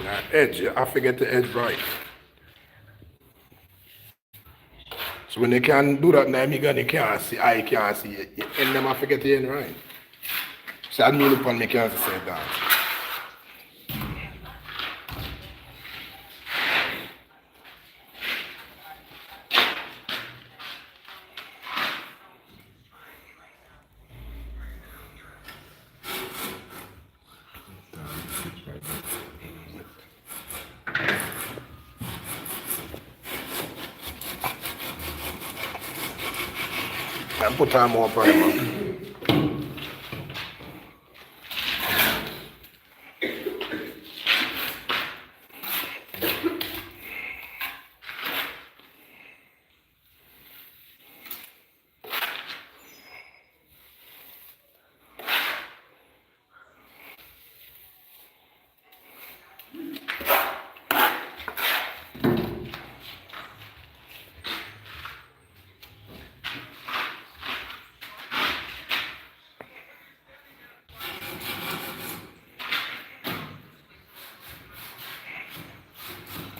Now edge, I forget the edge right. So when they can do that now, me gun, you can't see, I can't see it. You end them, I forget the end right. So I mean upon me can't say that. And put on more primer.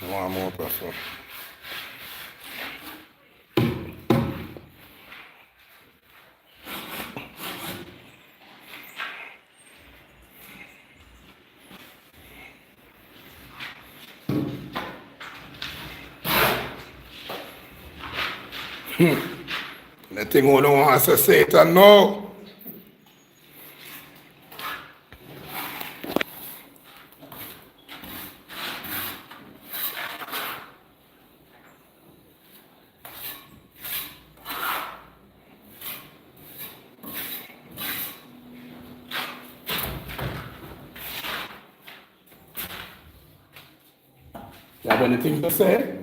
One more pressure. The thing who don't want to say it and no. You have anything to say?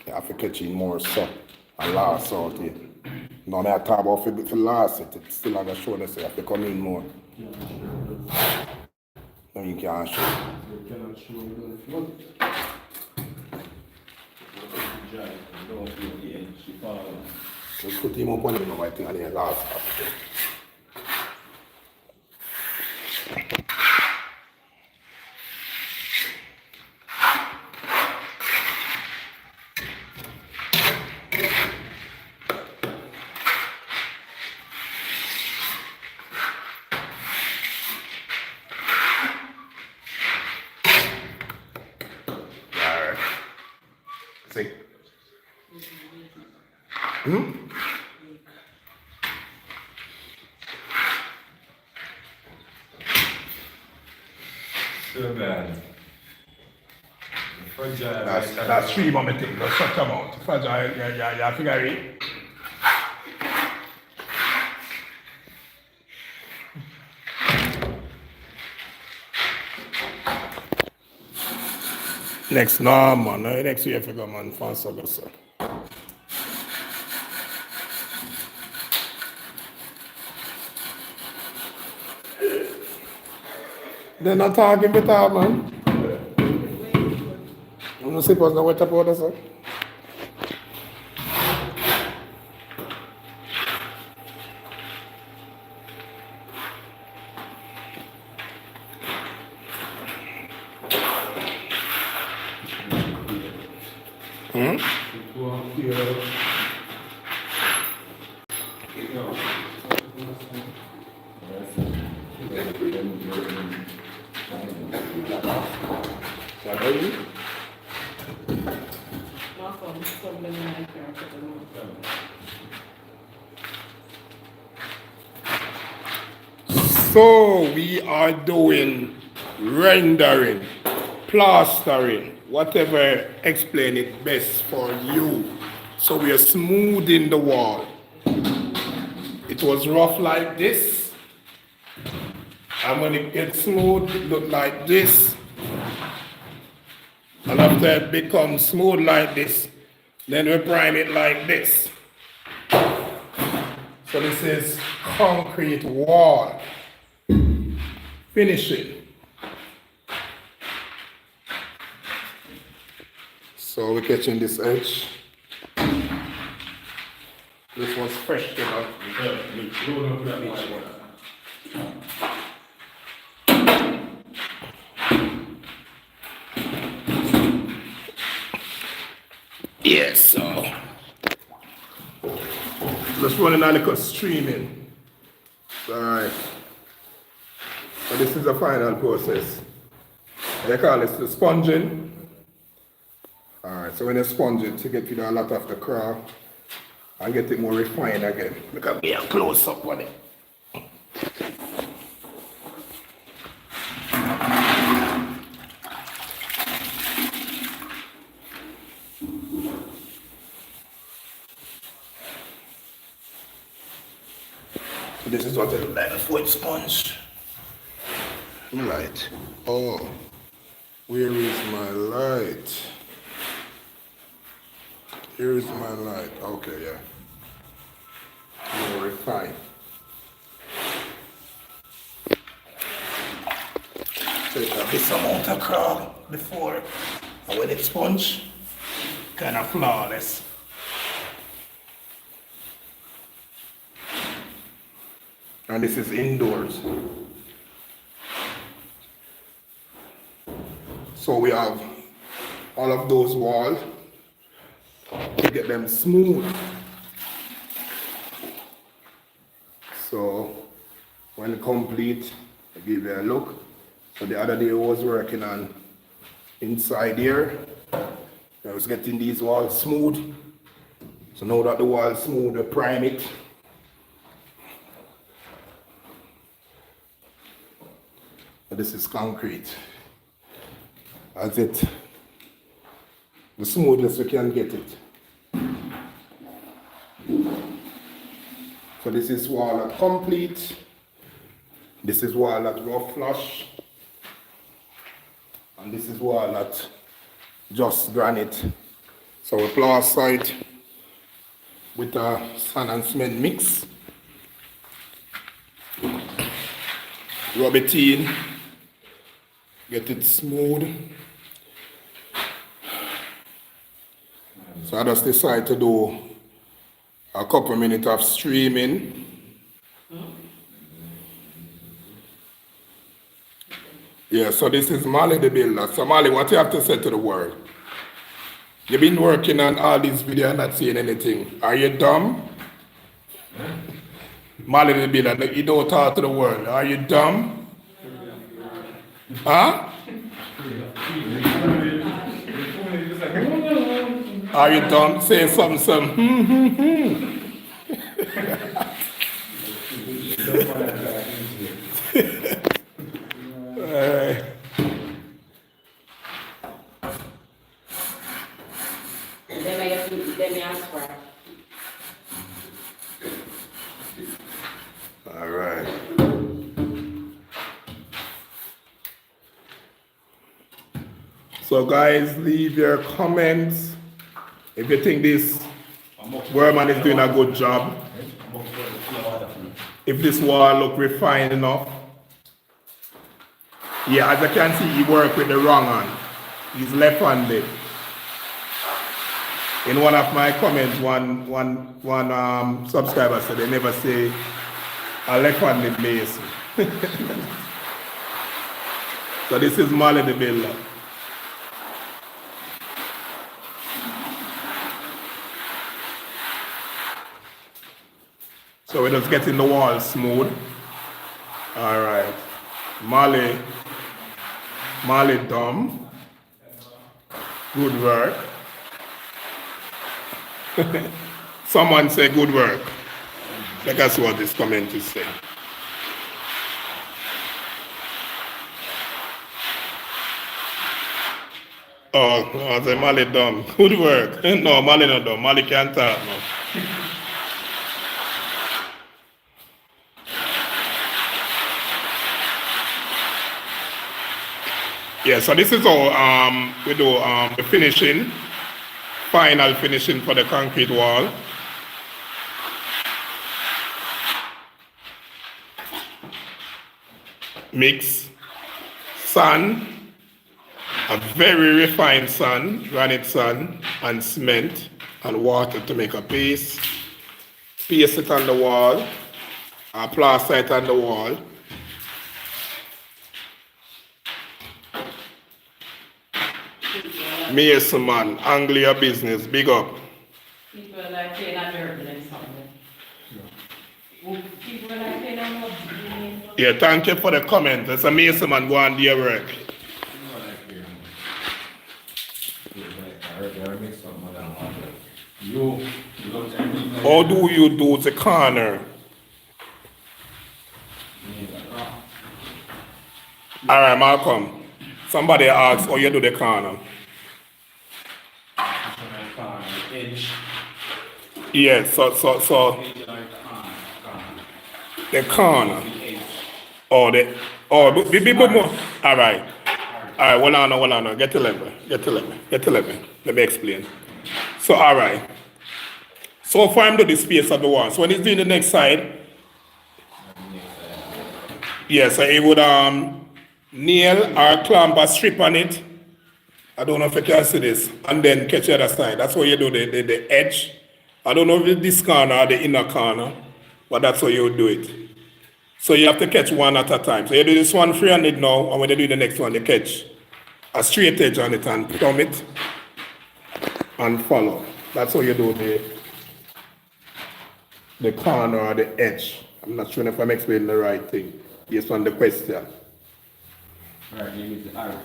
You have to catch in more salt and last salt here. No, I talk about for last it, it's still on the shoulder, so you have to come in more. No, you can't show. You cannot show the flood. Don't feel the edge, you follow. Just put him up on him, I think, on the last half. See? So bad. Fragile. That's 3 more things, that's such amount. Fragile, yeah, figure it. Next, no, man. Next year, figure, man. Fancy, sir. They're not talking with her, man. You don't suppose what about us, sir? So we are doing rendering, plastering, whatever explain it best for you. So we are smoothing the wall. It was rough like this. And when it gets smooth, it look like this. And after it becomes smooth like this, then we prime it like this. So this is concrete wall. Finishing. So we're catching this edge. This was fresh, you know. Yes, so just running a little streaming. Alright. So this is the final process. They call it the sponging. Alright, so when you sponge it, you get rid of a lot of the craft and get it more refined again. Look at me a close up on it. This is what it looks like, a foot sponge. Light. Oh, where is my light? Here is my light. Okay, yeah. More refined. Take this amount of craft before, and when it's sponge, kind of flawless. And this is indoors. So we have all of those walls to get them smooth. So when complete, I give you a look. So the other day I was working on inside here. I was getting these walls smooth. So now that the wall is smooth, I prime it. This is concrete. As it, the smoothest we can get it. So this is wall at complete. This is wall at rough flush. And this is wall at just granite. So we plaster it with a sand and cement mix. Rub it in. Get it smooth. So I just decided to do a couple minutes of streaming. Yeah, so this is Molly the builder. So Molly, what you have to say to the world? You've been working on all these videos and not saying anything. Are you dumb? Molly the builder, you don't talk to the world. Are you dumb? Huh? Are you dumb? Say something. All right. So guys, leave your comments if you think this Werman is doing a good job. If this wall look refined enough. Yeah, as I can see, he worked with the wrong hand. He's left-handed. In one of my comments, one subscriber said they never say a left-handed mason. So this is Molly the builder. So we're just getting the wall smooth. All right, Molly dumb. Good work. Someone say good work. Let us see what this comment is saying. Oh, I say Molly dumb. Good work. No, Molly not dumb. Molly can't talk no. Yeah, so this is how we do the finishing, final finishing for the concrete wall. Mix sand A very refined sand, granite sand, and cement and water to make a paste. Paste it on the wall, or plaster it on the wall. Mason man, Anglia business, big up. People like playing at Rhoden and something. People like playing on Yeah, thank you for the comment. It's a Mason man, go on their work. How do you do the corner? All right, Malcolm. Somebody asked how you do the corner. Yeah, so the corner. All right. All right, hold on. Get to level. Let me explain. So, all right. So, for him to the space of the wall. So, when he's doing the next side, yeah, so he would nail or clamp a strip on it. I don't know if you can see this. And then catch the other side. That's how you do the edge. I don't know if it's this corner or the inner corner, but that's how you do it. So you have to catch one at a time. So you do this one free-handed now, and when you do the next one, you catch a straight edge on it and plumb it and follow. That's how you do the corner or the edge. I'm not sure if I'm explaining the right thing based on the question. Alright, name is the iris.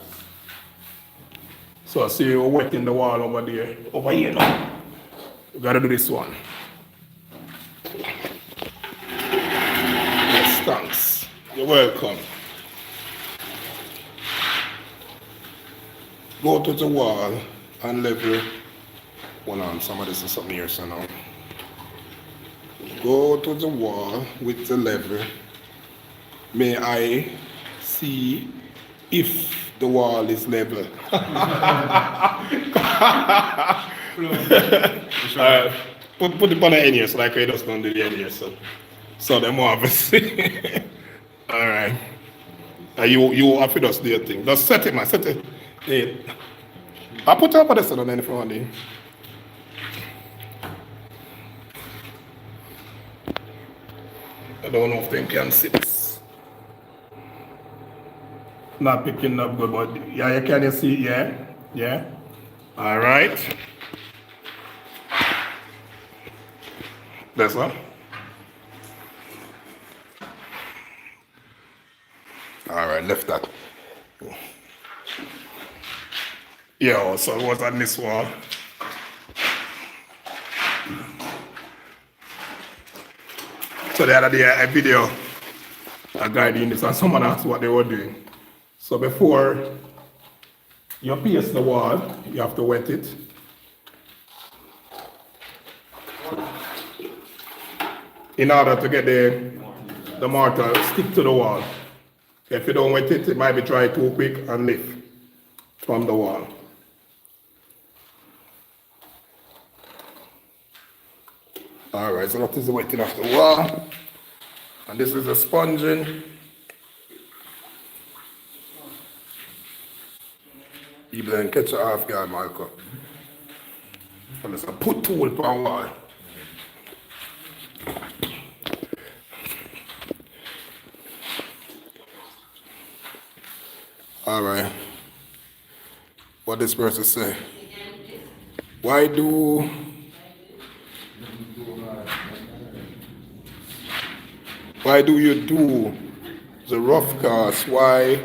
So I see you're wetting the wall over there. Over here now. You gotta do this one. Yes, thanks. You're welcome. Go to the wall and level. Hold on, somebody says something here, so now. Go to the wall with the level. May I see if the wall is level? Put it on the end here, so like I just don't do the end here, so them obviously. All right. You have to just do your thing. Just set it, man. Set it. Yeah. I'll put it up on the side on any front end. I don't know if they can see this. Not picking up good, but yeah, you can see, yeah. All right. That's all. All right, left that. Yeah, so it was on this wall. So the other day, a video, a guy doing this, and someone asked what they were doing. So before you pierce the wall, you have to wet it. In order to get the mortar stick to the wall. If you don't wet it, it might be dry too quick and lift from the wall. All right, so that is the wetting of the wall. And this is the sponging. You then catch it off guard, Michael. And it's a put tool per wall. All right. What this person say? Why do you do the rough cast? Why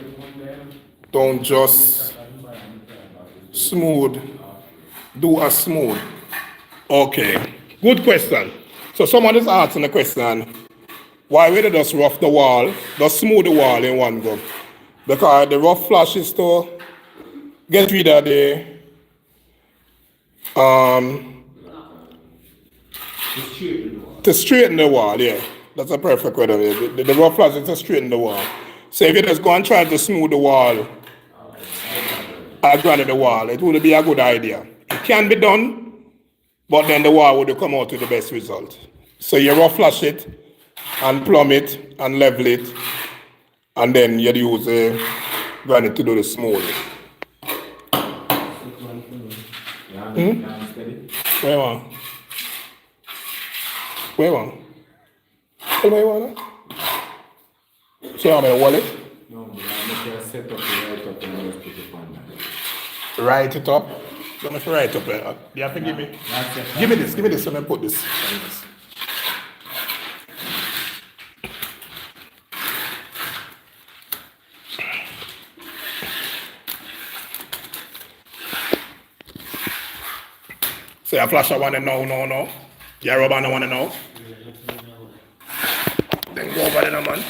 don't just do a smooth? Okay, good question. So someone is asking a question, why we just rough the wall, just smooth the wall in one go? Because the rough flash is to get rid of to straighten the wall, yeah. That's a perfect way of it. The rough flash is to straighten the wall. So if you just go and try to smooth the wall, or granite the wall, it would be a good idea. It can be done, but then the wall would come out with the best result. So you rough flash it, and plumb it, and level it, and then you'd use granite to do the smoothing. steady. Where you want? Where you want? Where you want? So you want me to wallet? No, but I make you set up the right up and just put it on there. Write it up. You want me to write it up? You have to give me. That's it. Give me this, and then put this on this. So your flash I want to know, no. Your rubber I want to know. Then go over there, man.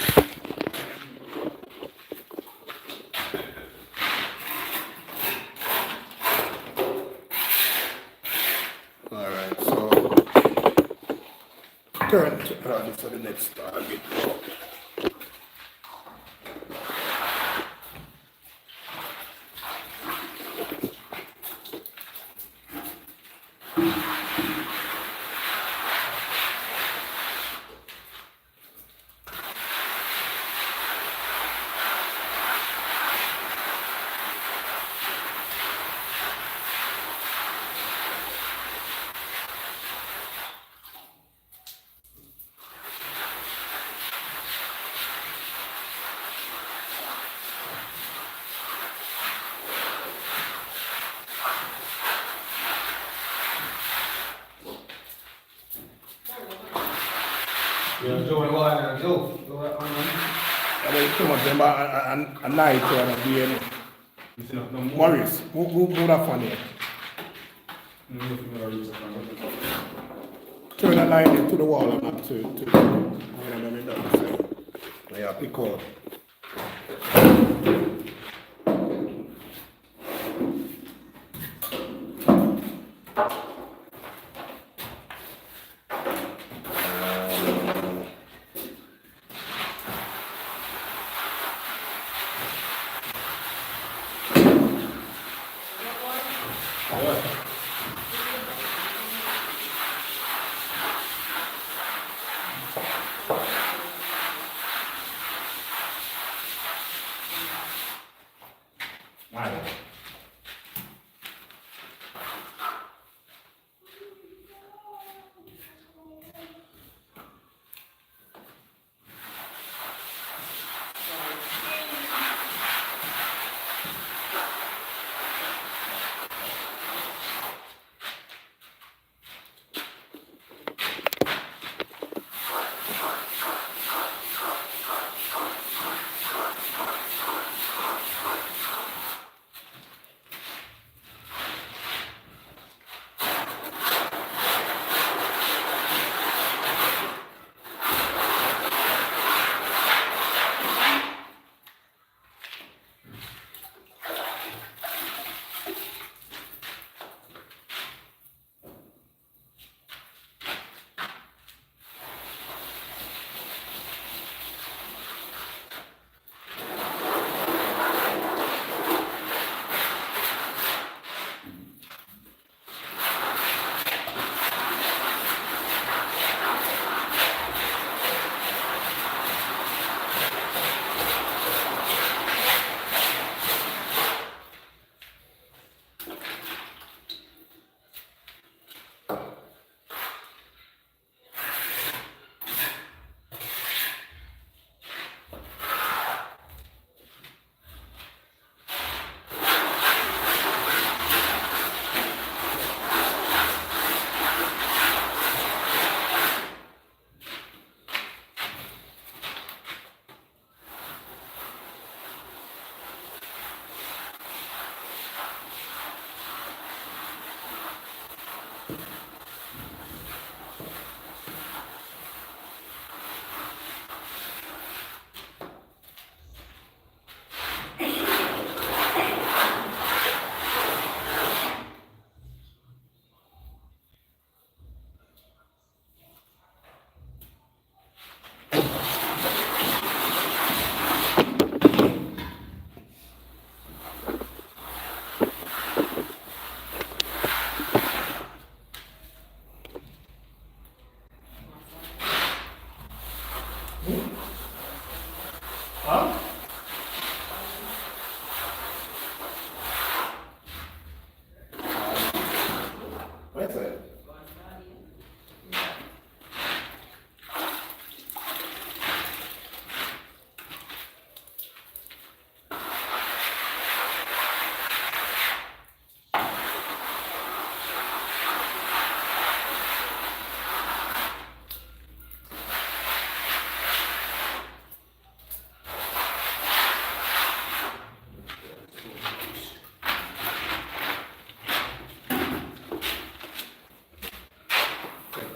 Alright, so turn this for the next target. I mean, too much them a night and a day. Maurice, who that funny? Turn the line into the wall and not to yeah, pick out.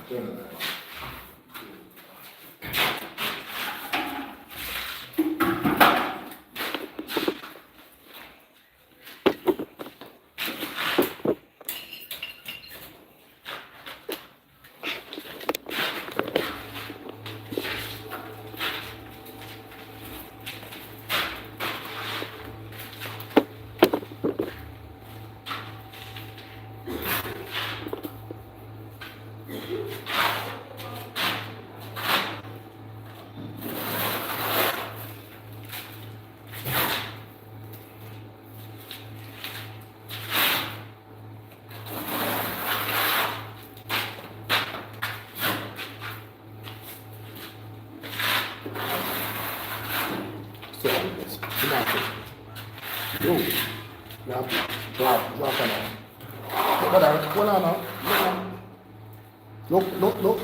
Turn the light on. So, drop it. Yo, drop it now. Brother, hold on now. Look.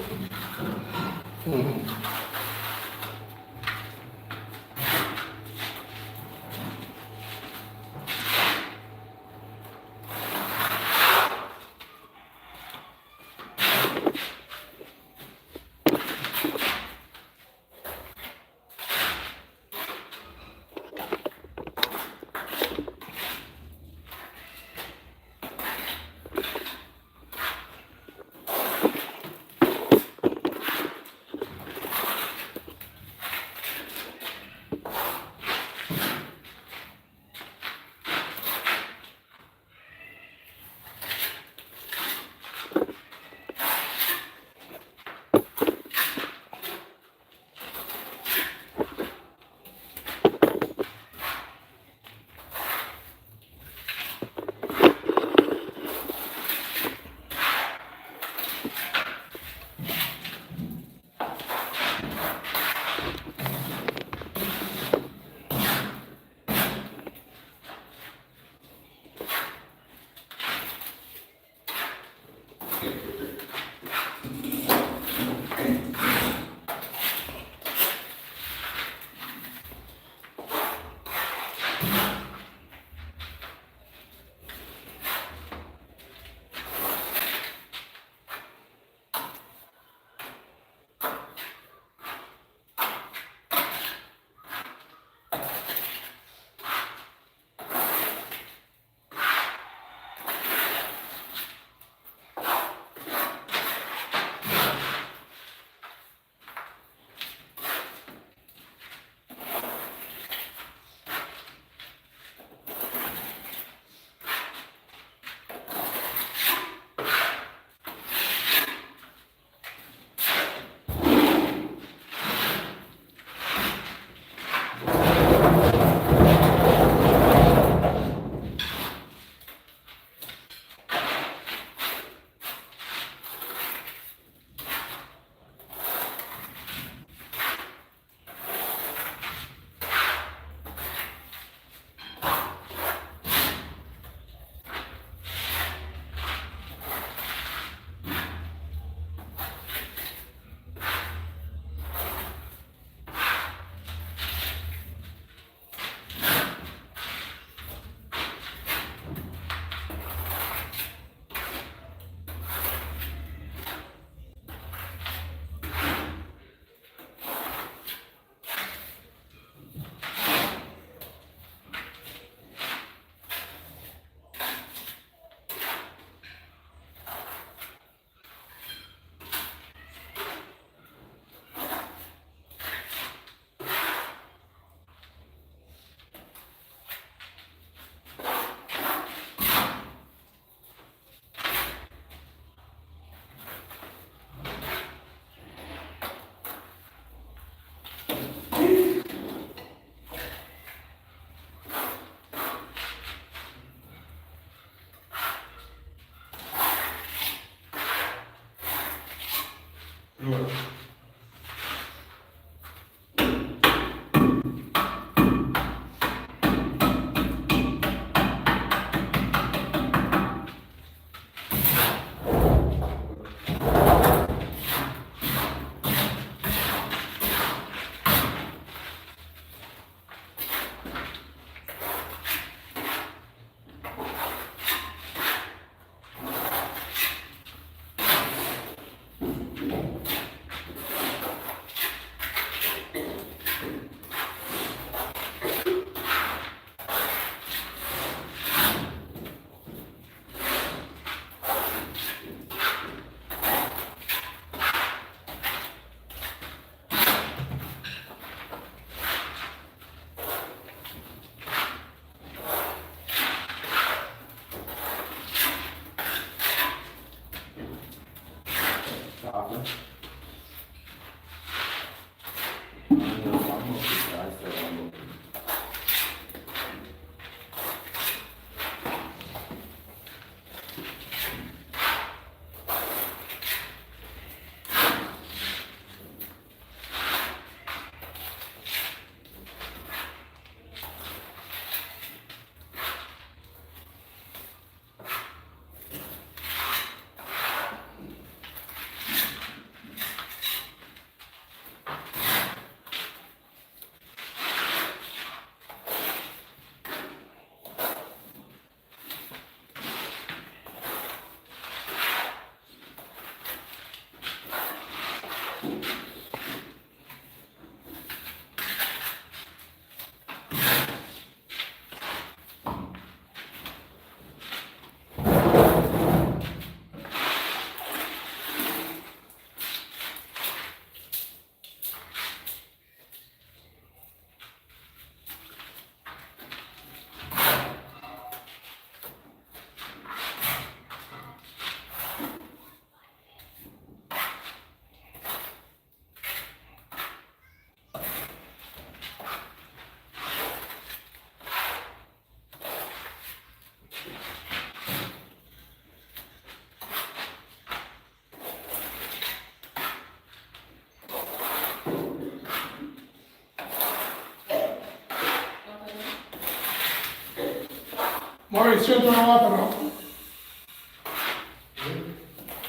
Maurice, change my water now.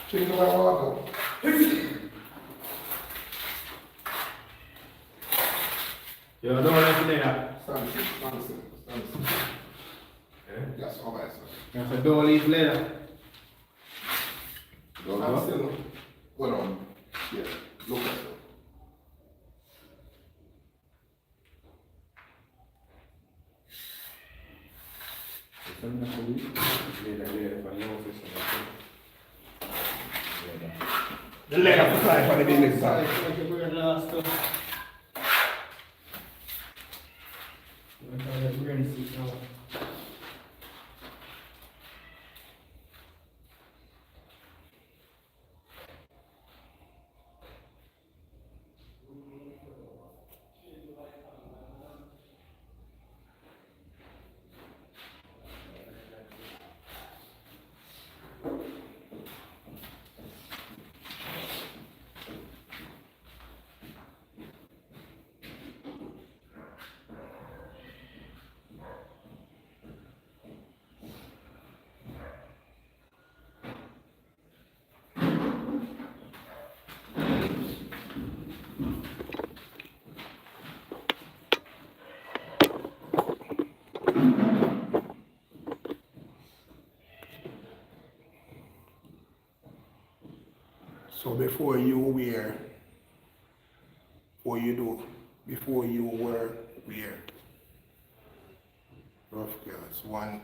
Change my water. You don't like to do that? Stand still. Yes, all right, sir. That's a door leaf leather. Stand still. Go down. Yeah, look at it. The leather for life on the business side. So before you wear, before you wear rough girls, one.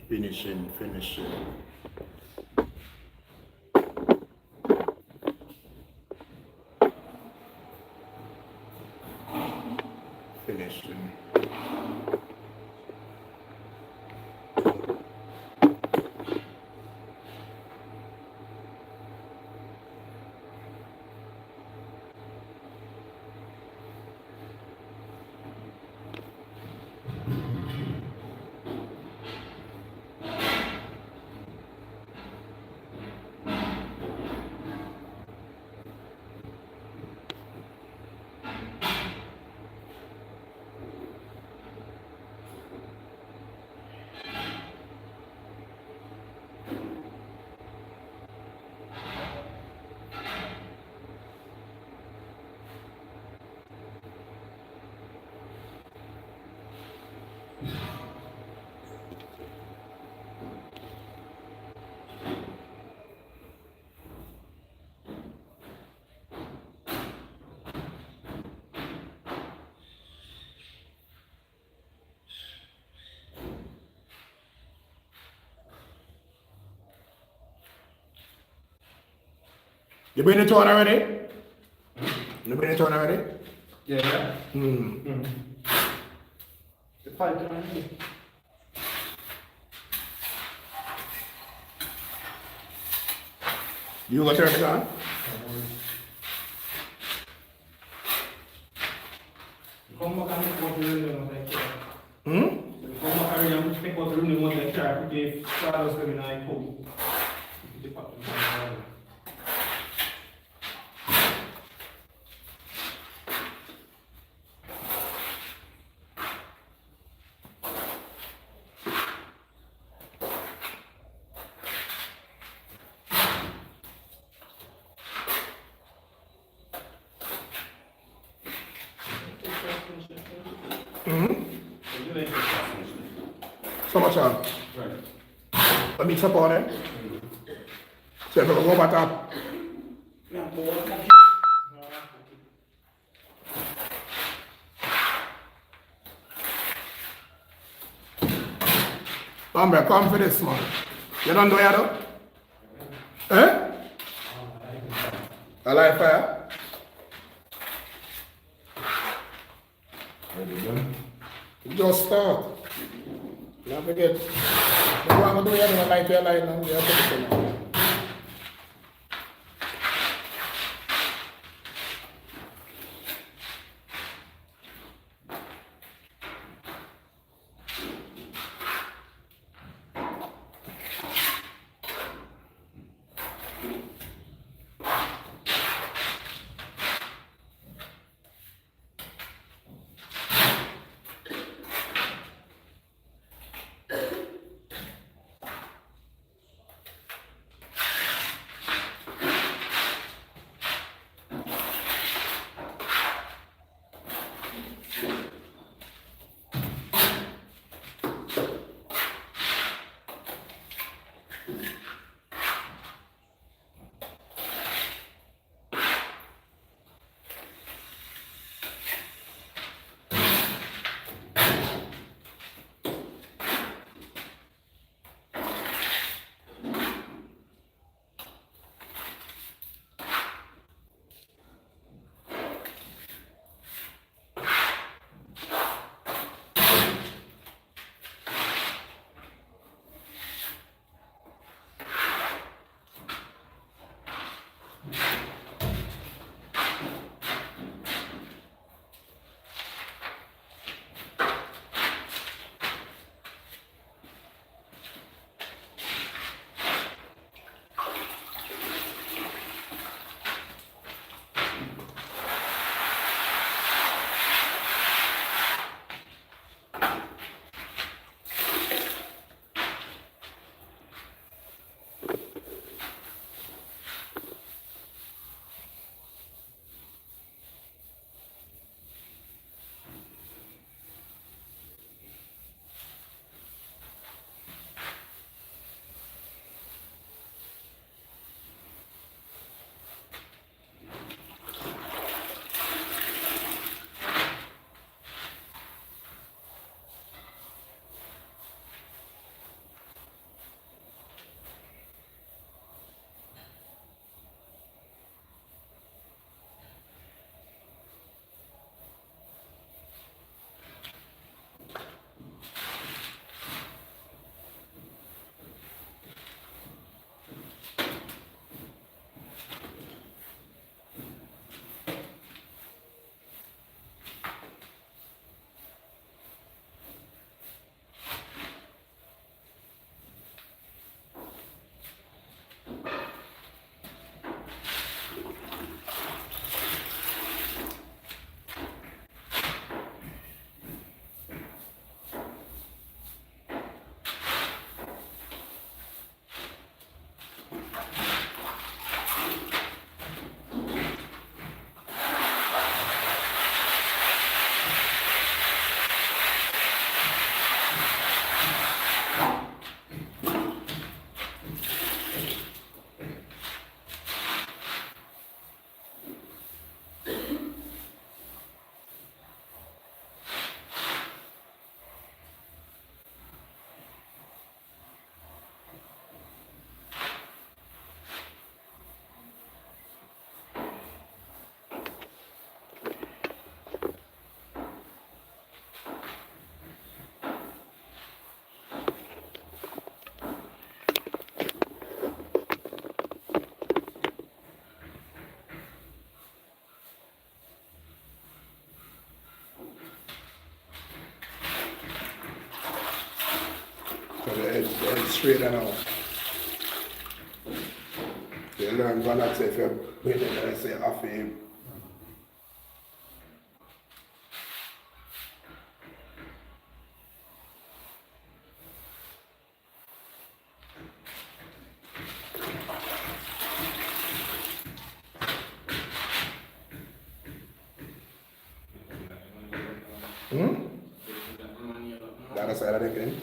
Finishing. You bring it on already? You bring it on already? Yeah. Hmm. The pipe down here. You gonna turn it on? Come back and take out the room like that. Hmm? Come back and take out the room like that. They start us when I pull. So much on. Right. Let me tap on it. So if I go back up. Tumblr, come for this man. You don't know yet though? Eh? I like fire. Ready, done? Just start. Don't forget. The one do you have light to your line and you have to put it on. So the head straight and out. You learn one that say if you're breathing, I say off him. The other side of the pen.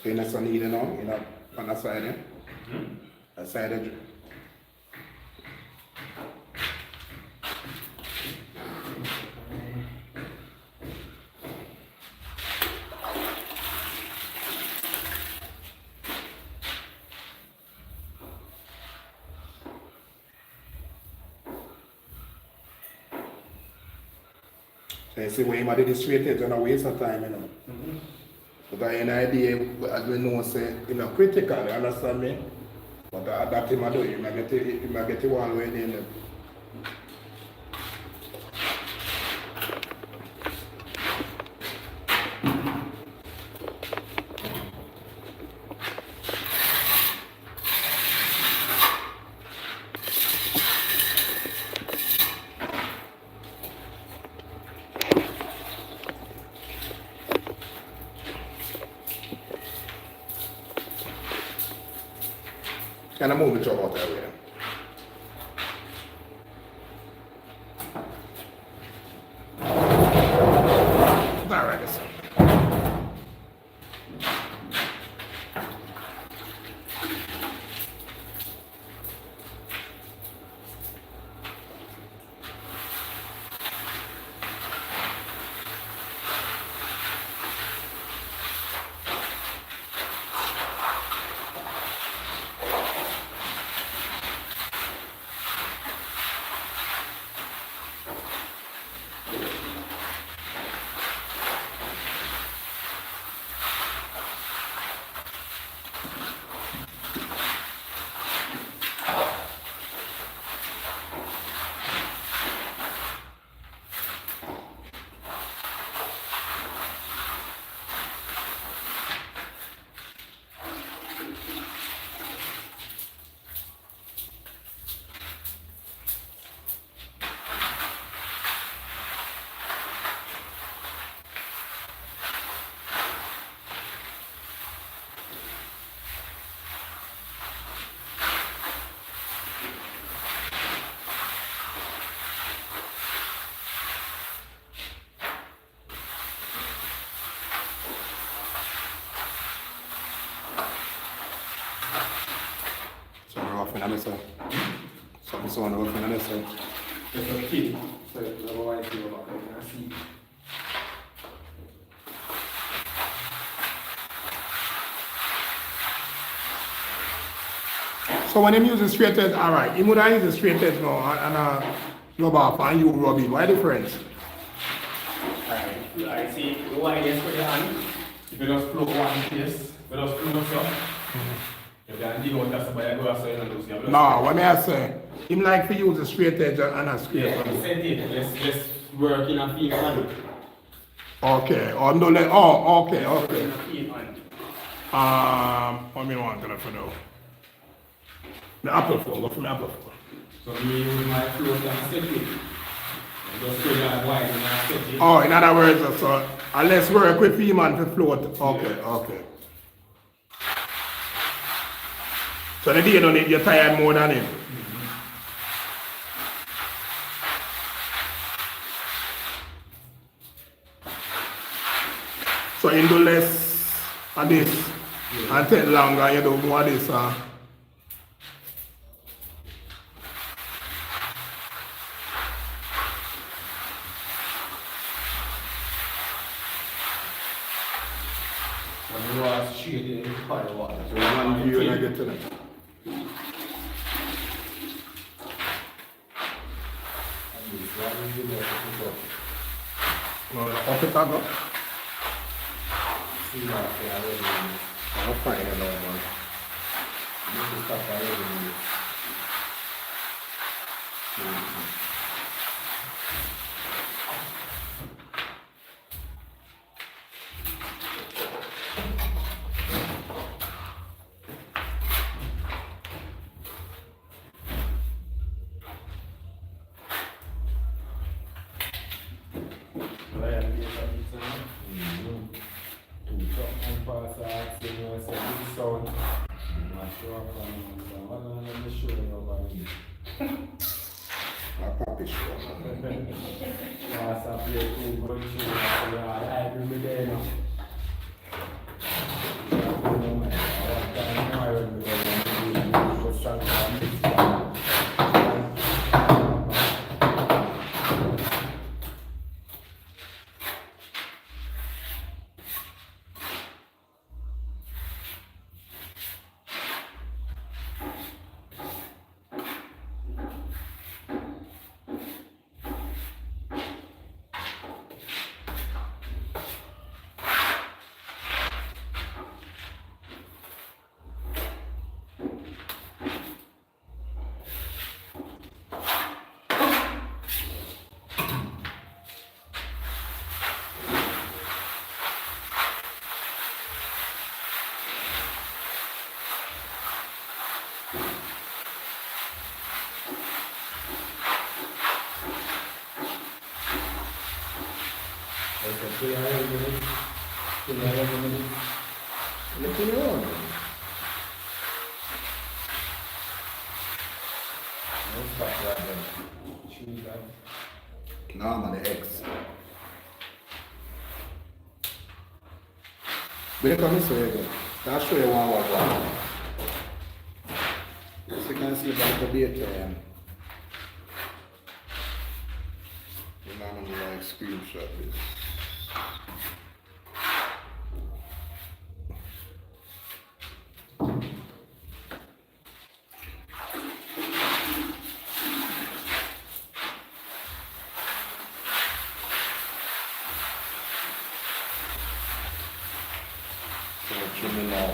Clean as I need, you know, On that side, eh? That side edge. So you see when you did the straight edge and a waste of time, you know. But I have an idea, as we know, say, you know, critical, you understand me? But that him I do, you might get it one way in. Can I move it out that way? All right, sir. Something on this side. Something on this side. There's a kid, so it's a white thing about it, I see. So when him use the straight edge, all right, him would use the straight edge now and rub off and you rub it. Why difference? I see the widest for your hand. If you just flow one place, you just flow up. If you don't dig out that's why you go outside and lose your blood. No, what I say, him like to use the straight edge and a scrape. Yeah, send it. Let's work in a field hand. Okay, or no, like, oh, okay, Work okay. in a field hand. What me want to know? The apple flow, go from the apple flow. So me use my float and set it. Just go down wide and I set it. Oh, in other words, so let's work with him and to float. Okay, okay. So the day you don't need, you're tired more than him. So you do less of this and take longer, you do more of this. And you are straight in fire water. So one view and I get to that. No, up it up. See what they are already. I'll find it now, man. This is stuff I already. I'll pop it short. No, man, the X. Wait, come this way again. I'll show you one. So you can see about the data. You normally like screenshot this. So what you mean now?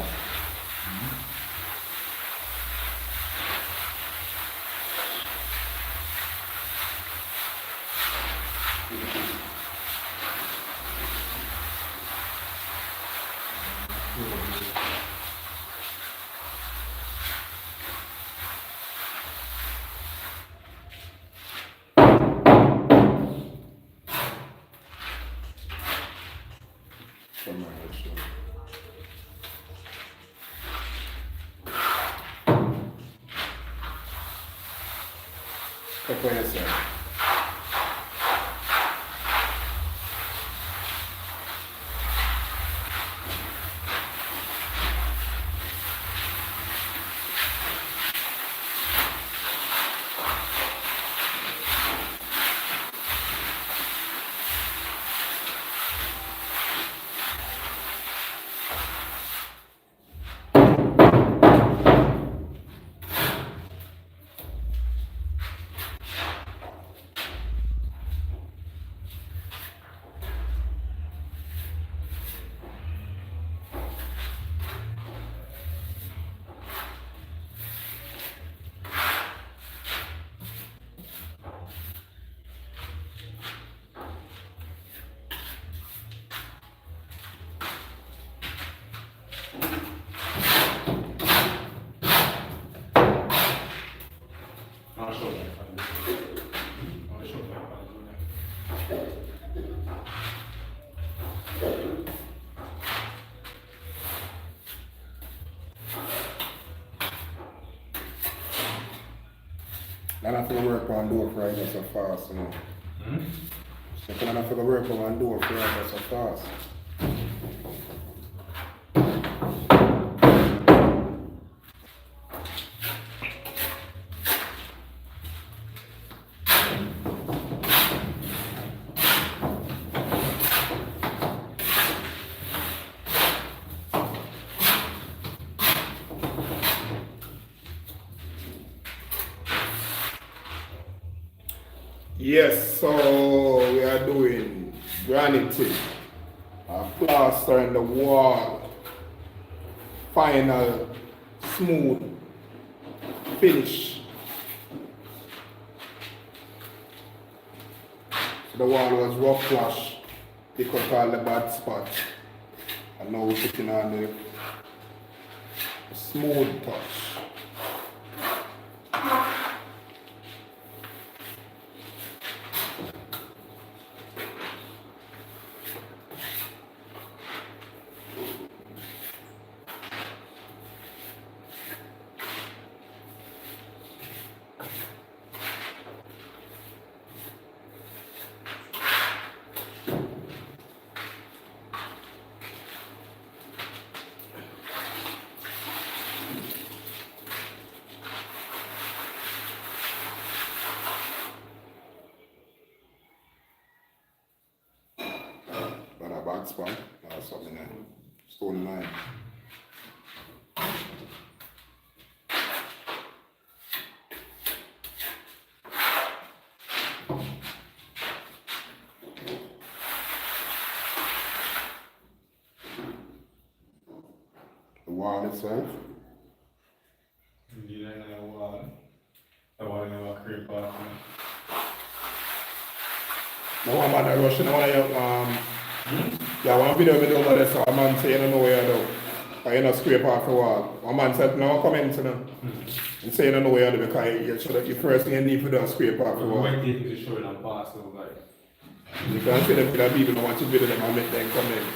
Come on, let's show you. What you say? I'll show you. I'll show you. I'm not going to work on door Friday so fast, you know. So I'm not going to work on door Friday so fast. Yes, so we are doing granite, plaster in the wall, final smooth finish. So the wall was rough flush, pick up all the bad spots, and now we're putting on the smooth touch. Bad spot, something there. Stone line. The wall itself. You don't know wall. I want to know what creep off. No one man rushing, I want to yeah, one video over there, so a man say you don't know where you do. I you know scrape off the wall. One man said, no comment to them. And say you don't know where you're because you should you first thing you need to do is scrape off the wall. When they do the show and pass, so like. You can't say them to the people don't want to video them and make them comment.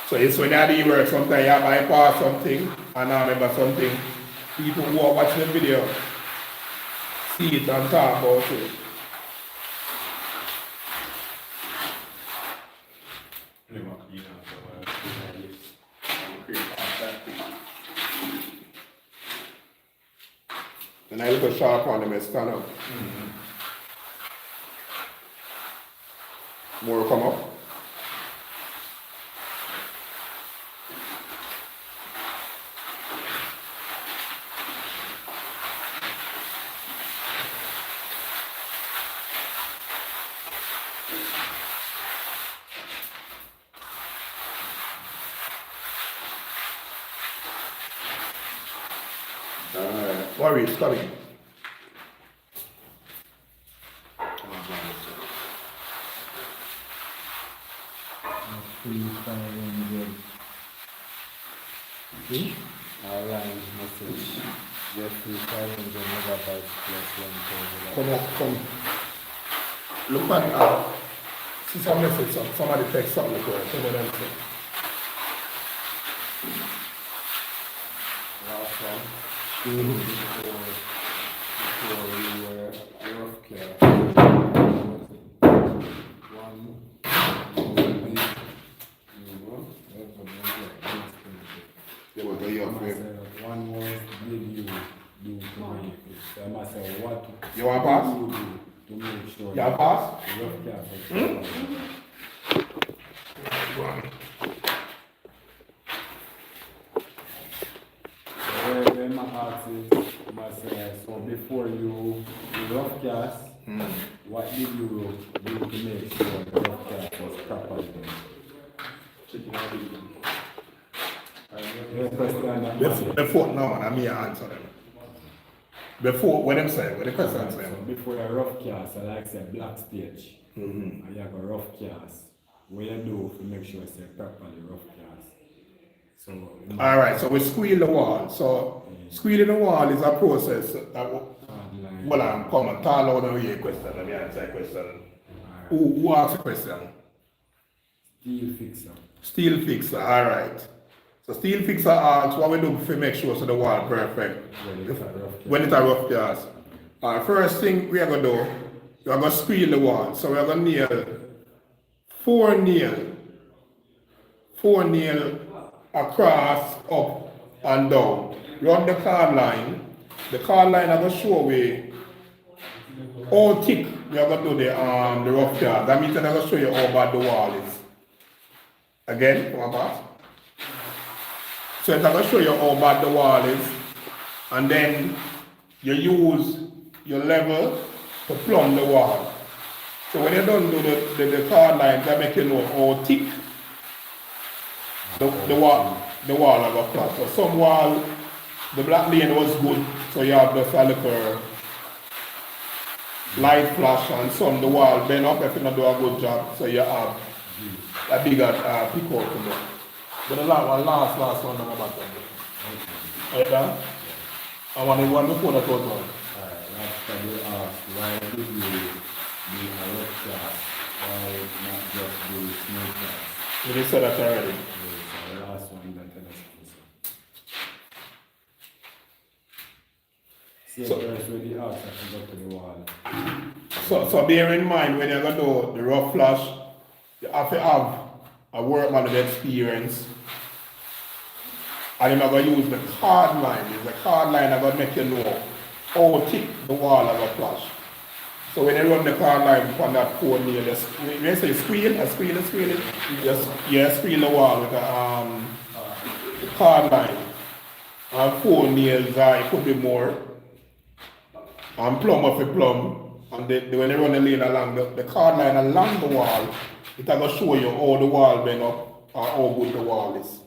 So it's when you do work, sometimes you bypass something and I remember something. People who are watching the video see it and talk about it. And I look sharp on them and stand up. More come up. Worry, it's coming. Our line message. Jeffrey 500 megabytes plus 1,000. Come up, come. Look at see some message, somebody text something like that. Come on and say. Last one. Before we were rough care. One. They will go your frame. One was did you do to me? So I must say what You want pass? you do to make sure You want pass? the rough care Where my ask is, must say, so before you do rough cast, what did you do to make sure the rough cast was properly done? Your question, Before, no, I mean answer them. Before, what them say, what the question say? so before a rough cast, I like say black stage, and you have a rough cast. What you do to make sure it's a properly rough cast? So, Alright, so we squeal the wall. So, squealing the wall is a process that, well, I'm coming. Tell out of your question, let me answer a question. Who asked the question? steel fixer. Steel fixer, alright. So steel fixer asks what we do to make sure so the wall perfect. When it's a rough cast. First thing we are going to do, we are going to squeal the wall. So we are going to nail four nail across, up and down. Run the card line. The card line are going to show we how thick we are going to do the rough cast. That means I'm going to show you how bad the wall is. Again, come on, pass. So it's going to show you how bad the wall is, and then you use your level to plumb the wall. So when you don't do the card lines, that make you know how thick the wall of a flat. So some wall, the black lane was good, so you have just a little light flash, and some the wall bend up if you don't do a good job, so you have a bigger pick out to do. But the last one about that. Right there? I want the one before that was one. Alright, last time you asked, why did you do a rough cast? Why not just do smooth cast? You just said that already. So the last one that I see So- first with the axe, I can go to the wall. So bear in mind when you're going to do the rough flash, you have to have a workman with experience. And you're not going to use the card line. The card line are going to make you know how thick the wall of a flash. So when you run the card line on that 4 nail, when you say squeal, just squeal the wall with a card line. And 4 nails, it could be more. And plumb off a plumb. And when you run the lane along the card line along the wall, it's going to show you how the wall bend up or how good the wall is.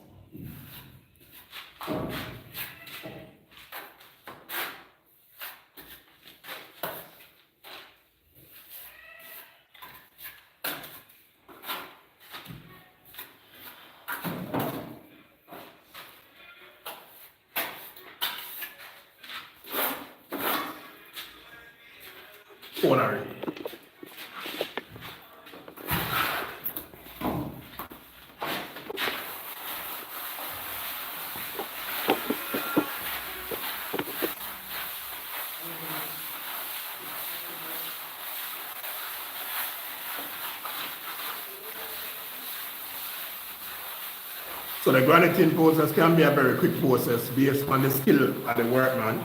spawnery. So the graniting process can be a very quick process based on the skill of the workman,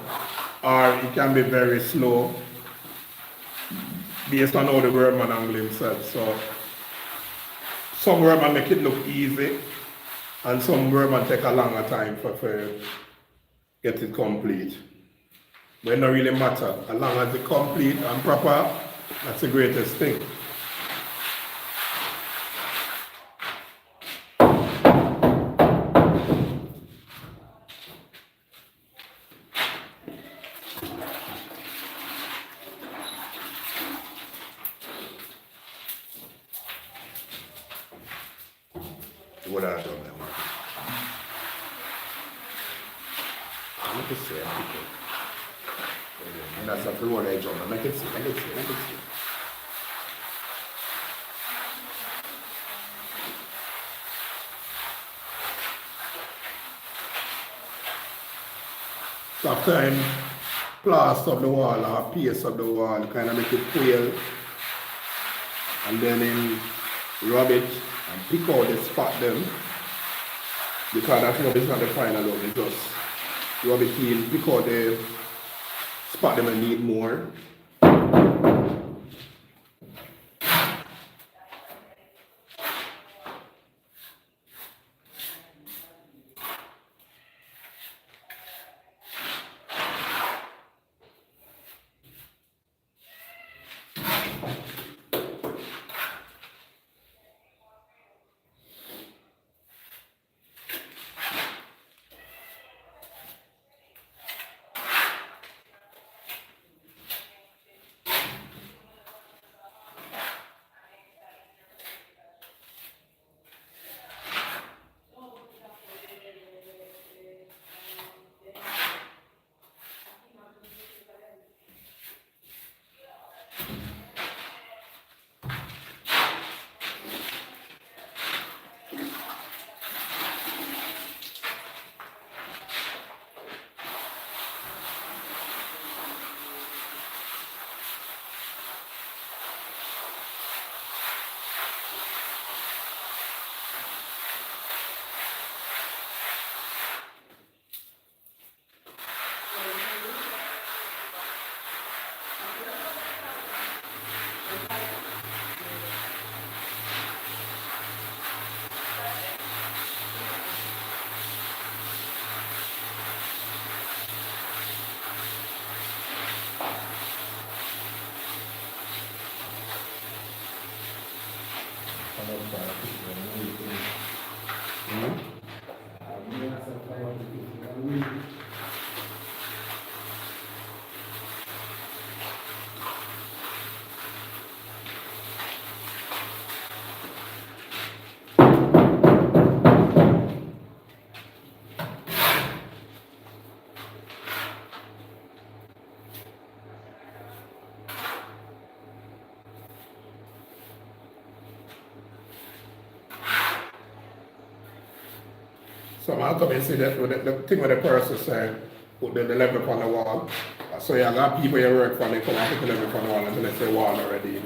or it can be very slow based on how the workman angle himself. So some workman make it look easy, and some workman take a longer time for get it complete. But it don't really matter. As long as it's complete and proper, that's the greatest thing. What I done now? I can see it. And that's a road edge on them. I can see. Sometimes plaster of the wall or paste of the wall kind of make it quail, and then rub it and pick out the spot them, because that rub is not the final look, it's just rub it in, pick out the spot them and need more. So I'll come and see that with the thing with the person saying, put the level upon the wall. So you got people you work for, they come and put the level upon the wall until they say wall already.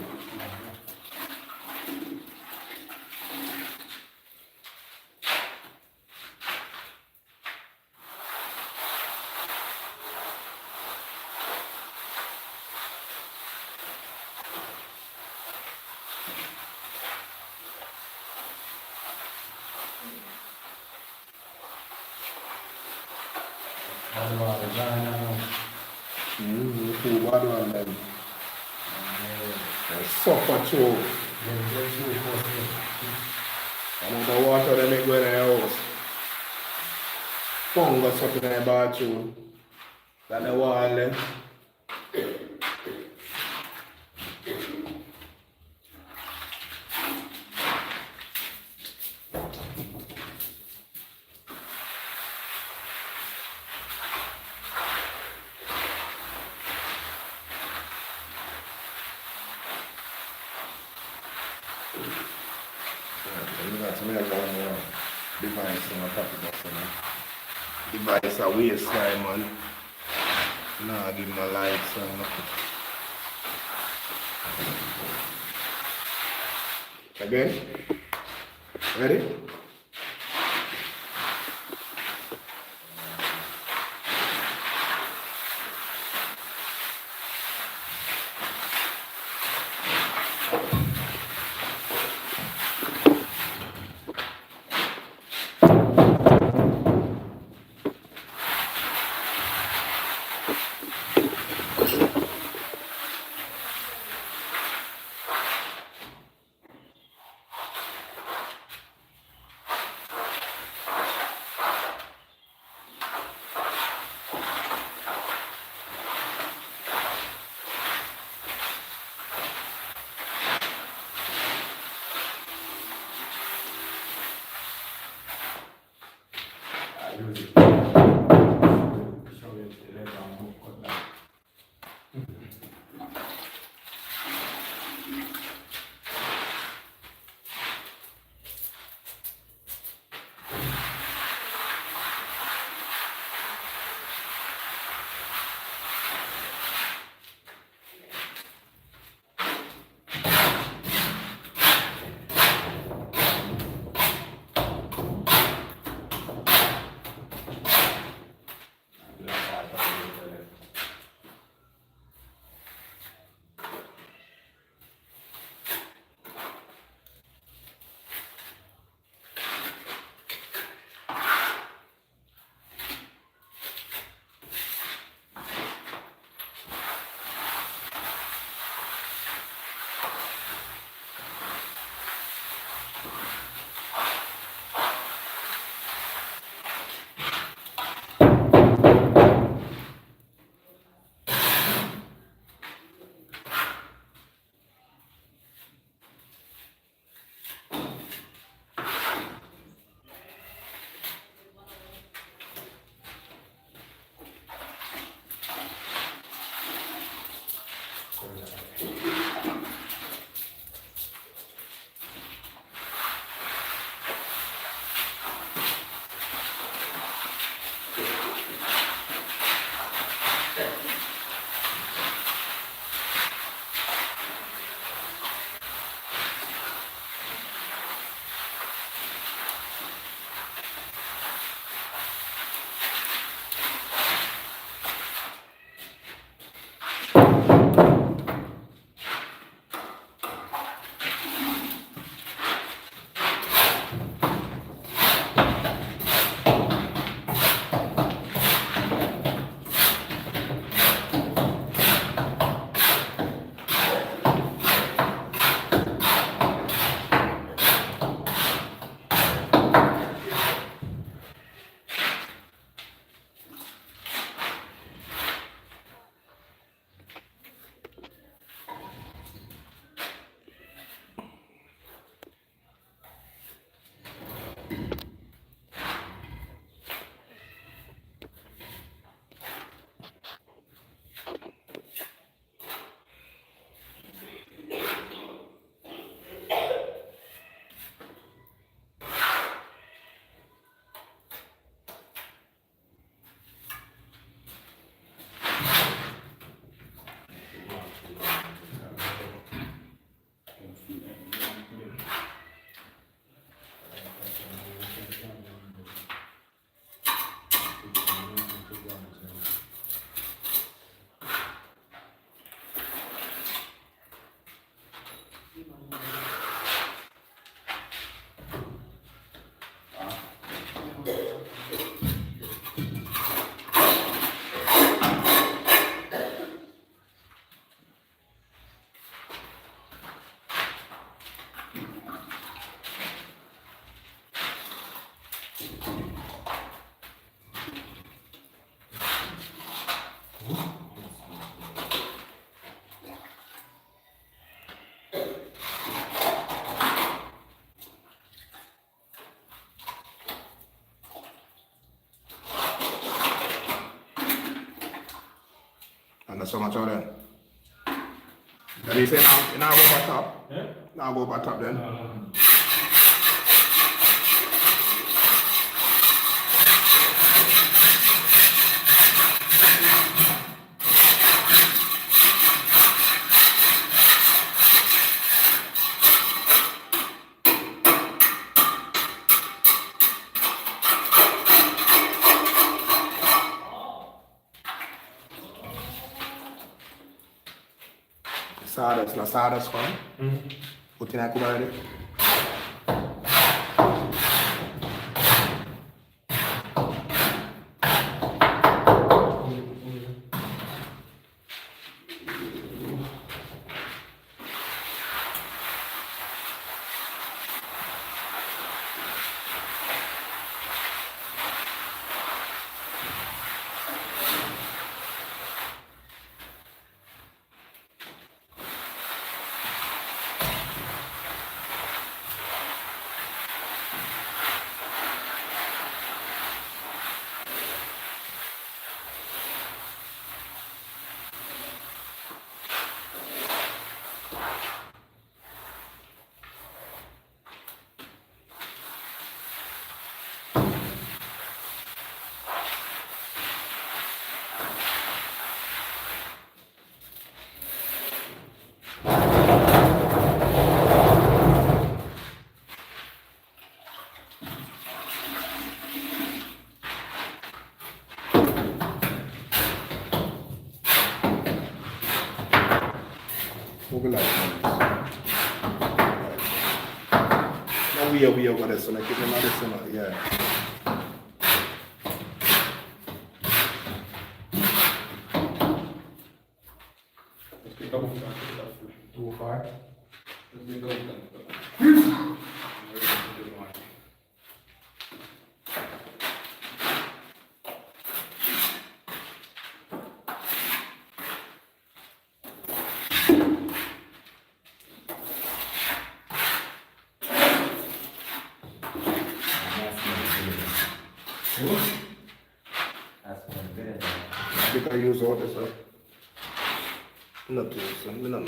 Who bad one them? They suffer through. And the water they make go in their house. Fungus up in their bathroom. That the wall there. You got to make one more device on top of that, device a waistline, man. Nah, give him a light, so nothing. Again? Ready? And that's so much of that. That is in our top. Yeah? Now go back top then. Sawdust one. Put in a cover already. We over there, so like it's another summer, yeah. Too far. Because you use all this, sir. Not to use, no.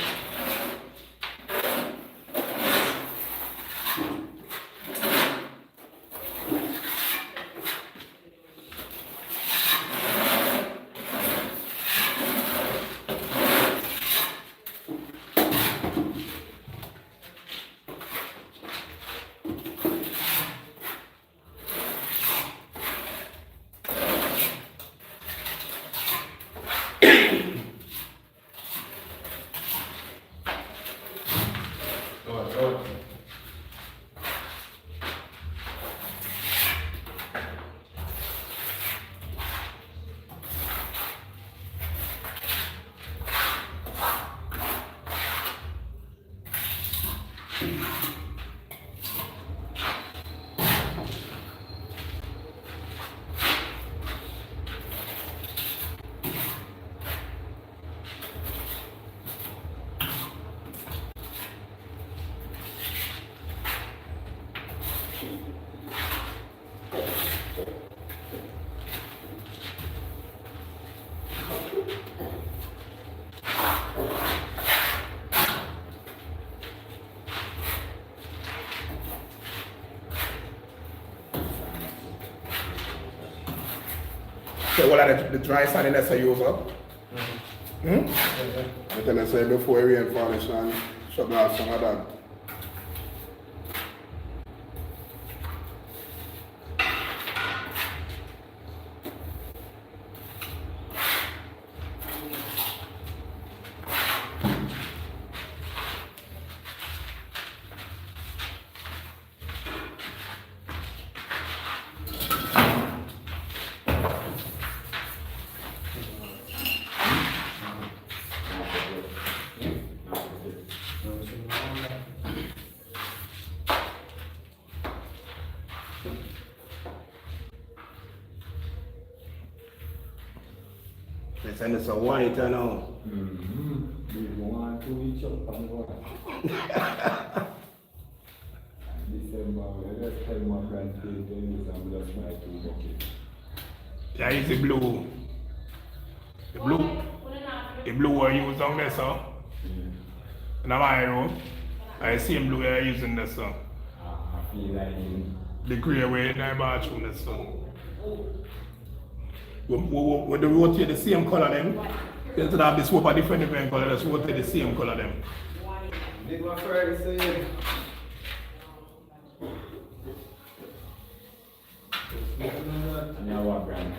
So what are the dry sanding that's a use up? I tell you say before we reinforce and shut off some of that. And it's a white, you know. We want to each up and go. December, we just tell my grandkids they use and we just buy 2 buckets. Yeah, it's the blue. The blue I use on there, so. In my room. I see him blue you're using this song. I feel like him. The grey way in the bathroom this song. We do rotate the same color them. Instead of this swap a different color, just rotate the same color them. Big one first, say. And now what, Brandon?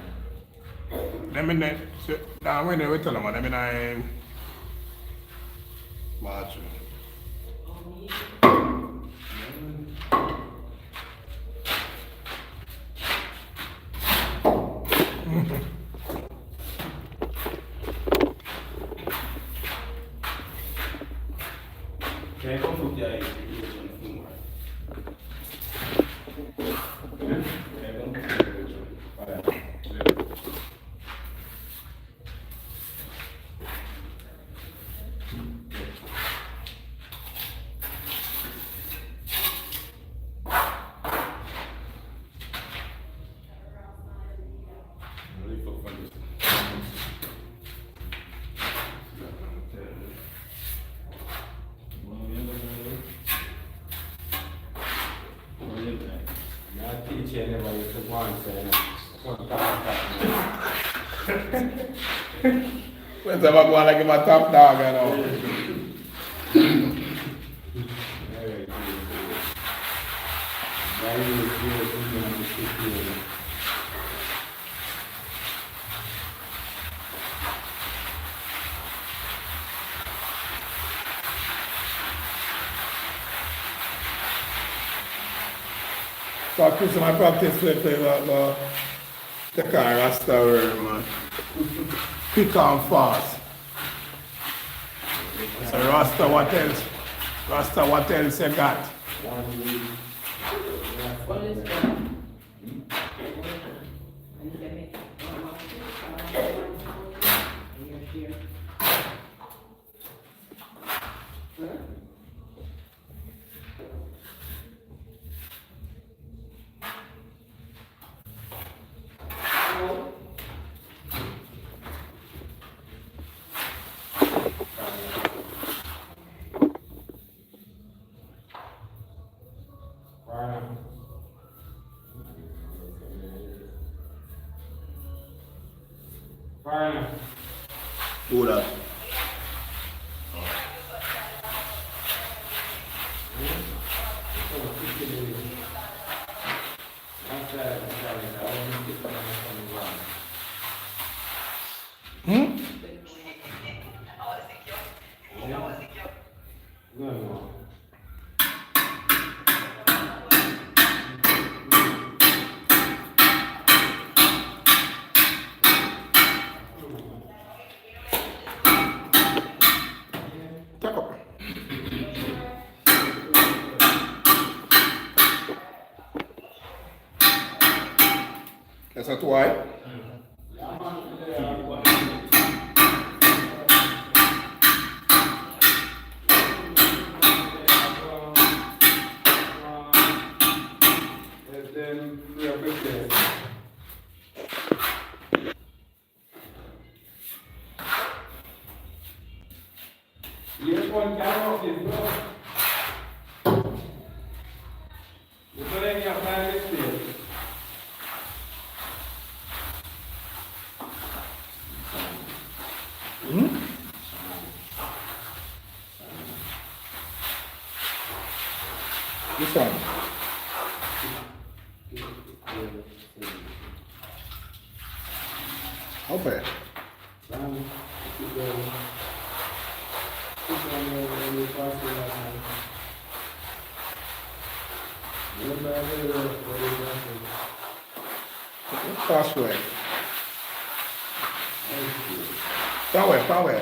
Let me know. Now when we tell them, let me know. Bathroom. Can I come to the When's I go like my top dog and all? So Chris, my practice with the car Rasta word, man. Quick and fast. So Rasta, what else? Rasta, what else you got? What is that? Who that? That's not why. This one. Okay. Password. Power.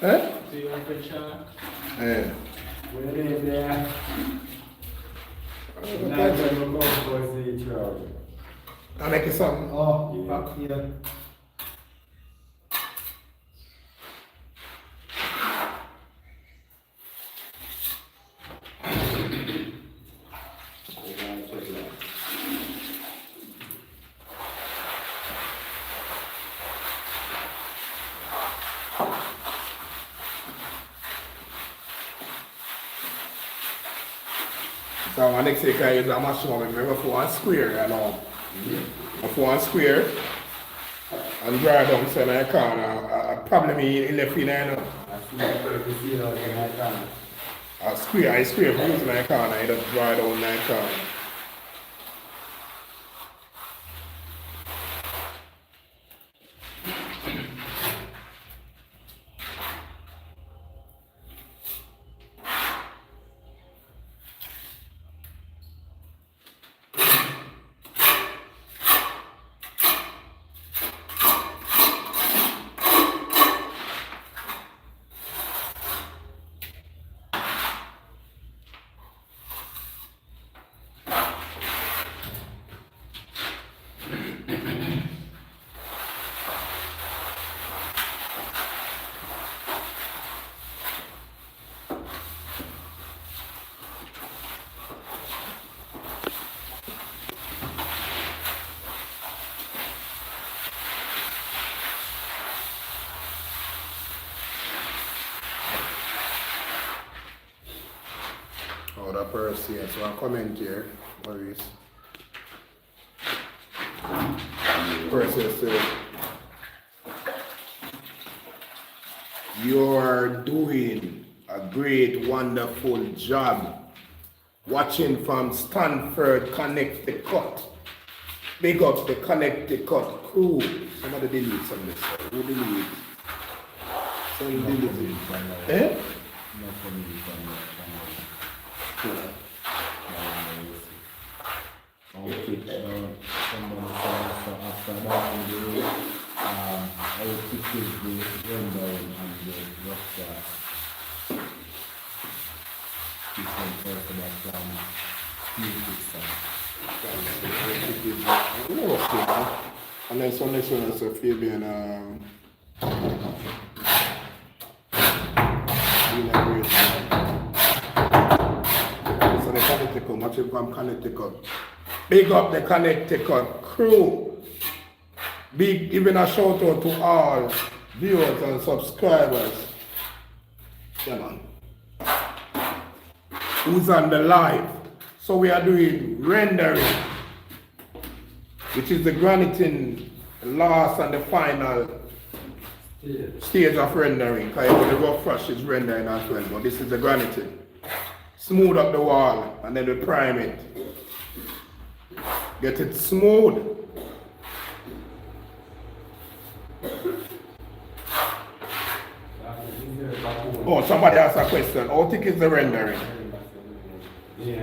Huh? Yeah. I'll make you something. Oh, back here. So my next week I use a machine, I remember for one square, you know. For one square, and dry down so in the corner. Probably me in the field, you know. A square, I square for using the corner, I just dry down the corner. Other person here, so I comment here, Maurice. Person said, you're doing a great, wonderful job watching from Stanford, Connecticut. Big up the Connecticut crew. Somebody delete some of this. Who delete? Somebody delete it. Eh? Okay, so after that we do I will put the rendering and the rough draft. This one first about plan and then some next one is a Fabian so the Connecticut, watching from Connecticut. Big up the Connecticut crew. Big, even a shout out to all viewers and subscribers. Yeah, man. Who's on the live? So we are doing rendering, which is the graniting last and the final stage of rendering. Because the rough brush is rendering as well, but this is the graniting. Smooth up the wall and then we prime it. Get it smooth. Oh, somebody asked a question. How thick is the rendering?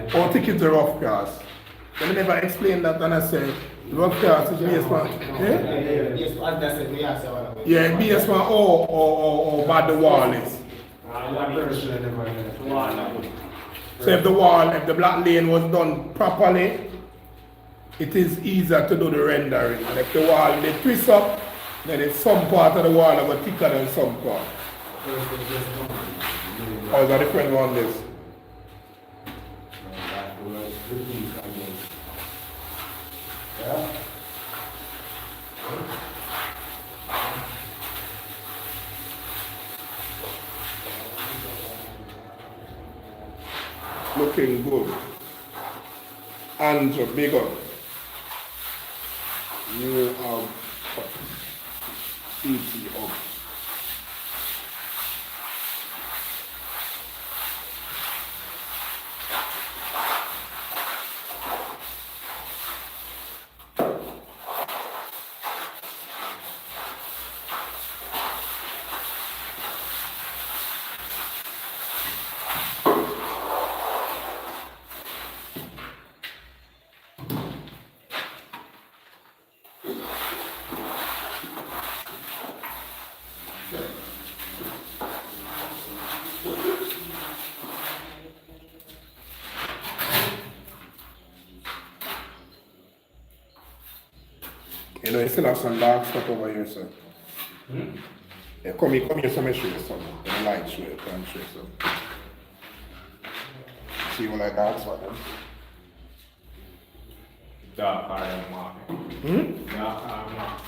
How thick is the rough cast? Let me never explain that and I said, rough cast is based on, yeah, based on how bad the wall is. So if the black lane was done properly, it is easier to do the rendering. And if the wall, they twist up, then it's some part of the wall that will thicker than some part. Or is that a different one this? Looking good. Andrew, big up. You CT up. You know, you still have some dark stuff over here, sir. Yeah, come here, so I show you some. The light show you, can show you some. See what like dark spot them? Dark iron mark. Dark iron mark.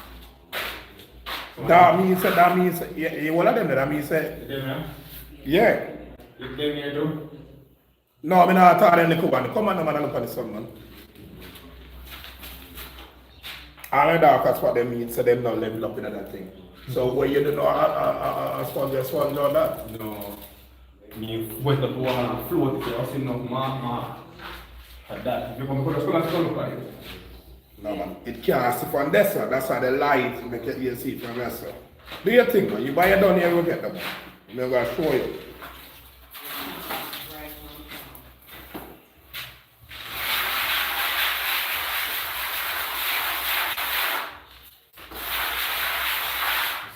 That means, yeah, one of them, that means, Them, yeah. You them here too? No, I'm not talking the cover. Come on, man, and look at the sun, man. All the dark spot them meet, so them not level up in that thing. So where you don't know a sponge on that? No. Me wet up water and float it. I see no mark. Like that. If you come to the school and look at it. No man, it can't see from this one. That's why the light make you see it from this one. Do you think, man? You buy it down here, you get them. I'm going to show you.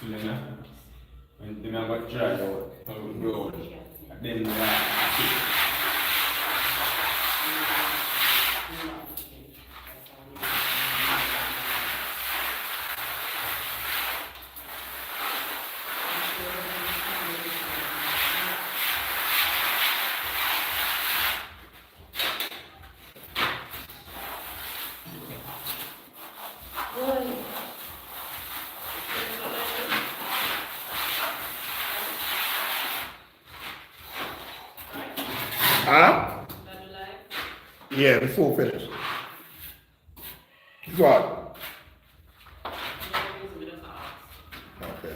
See them, when they got dry out, road, then I see. Huh? Yeah, before finish. It's what? Okay.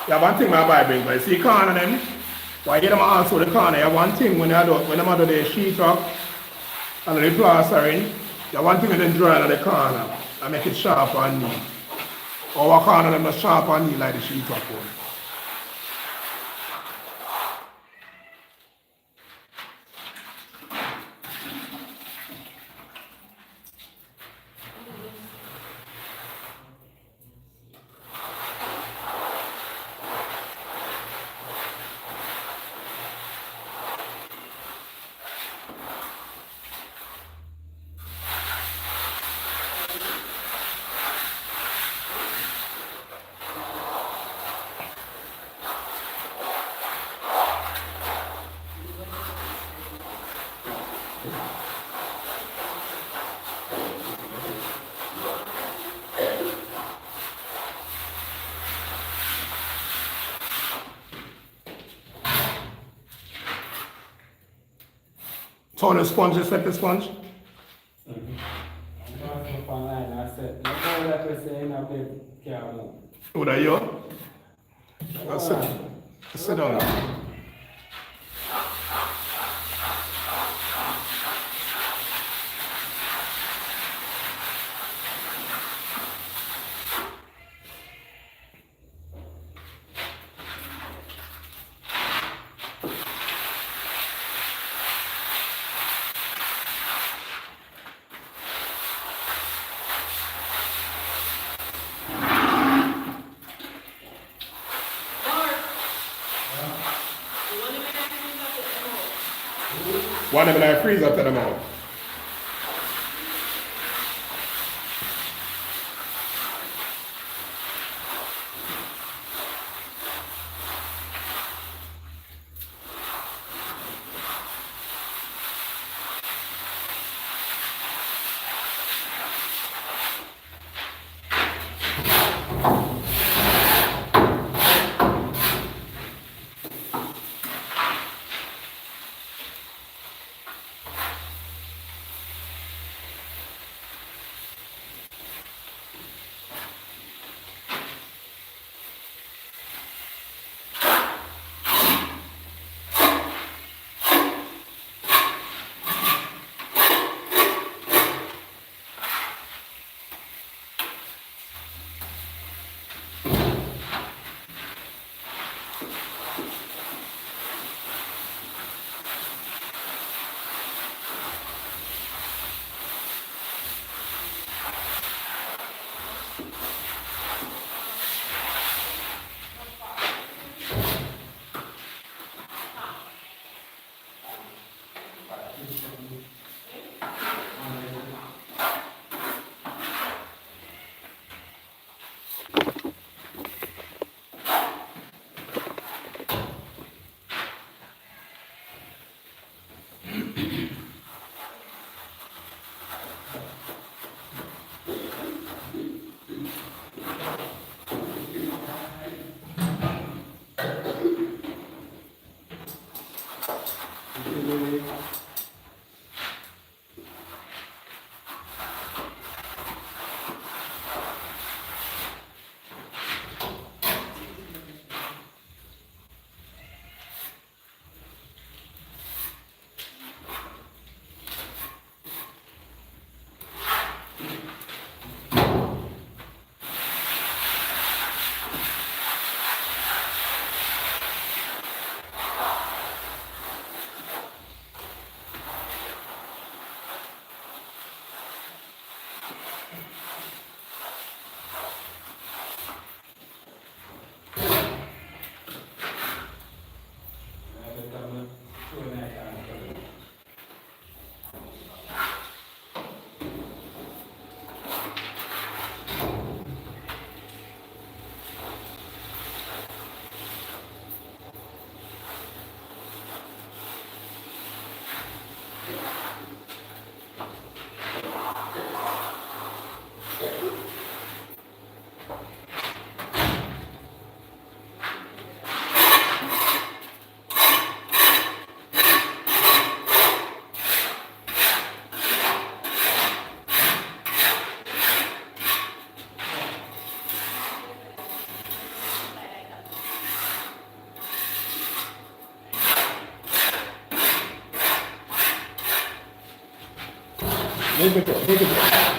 You have one thing my Bible brings, but you see corner them, why you them also the corner, you have one thing when you do when them do the sheet rock and the plastering, you have one thing when they draw on the corner and make it sharp and neat. Our corner them not sharp and neat like the sheet rock one. Turn the sponge, just like the sponge. Oh, that you? Sit down. One of them in the freezer to them out. Move it up, move it up.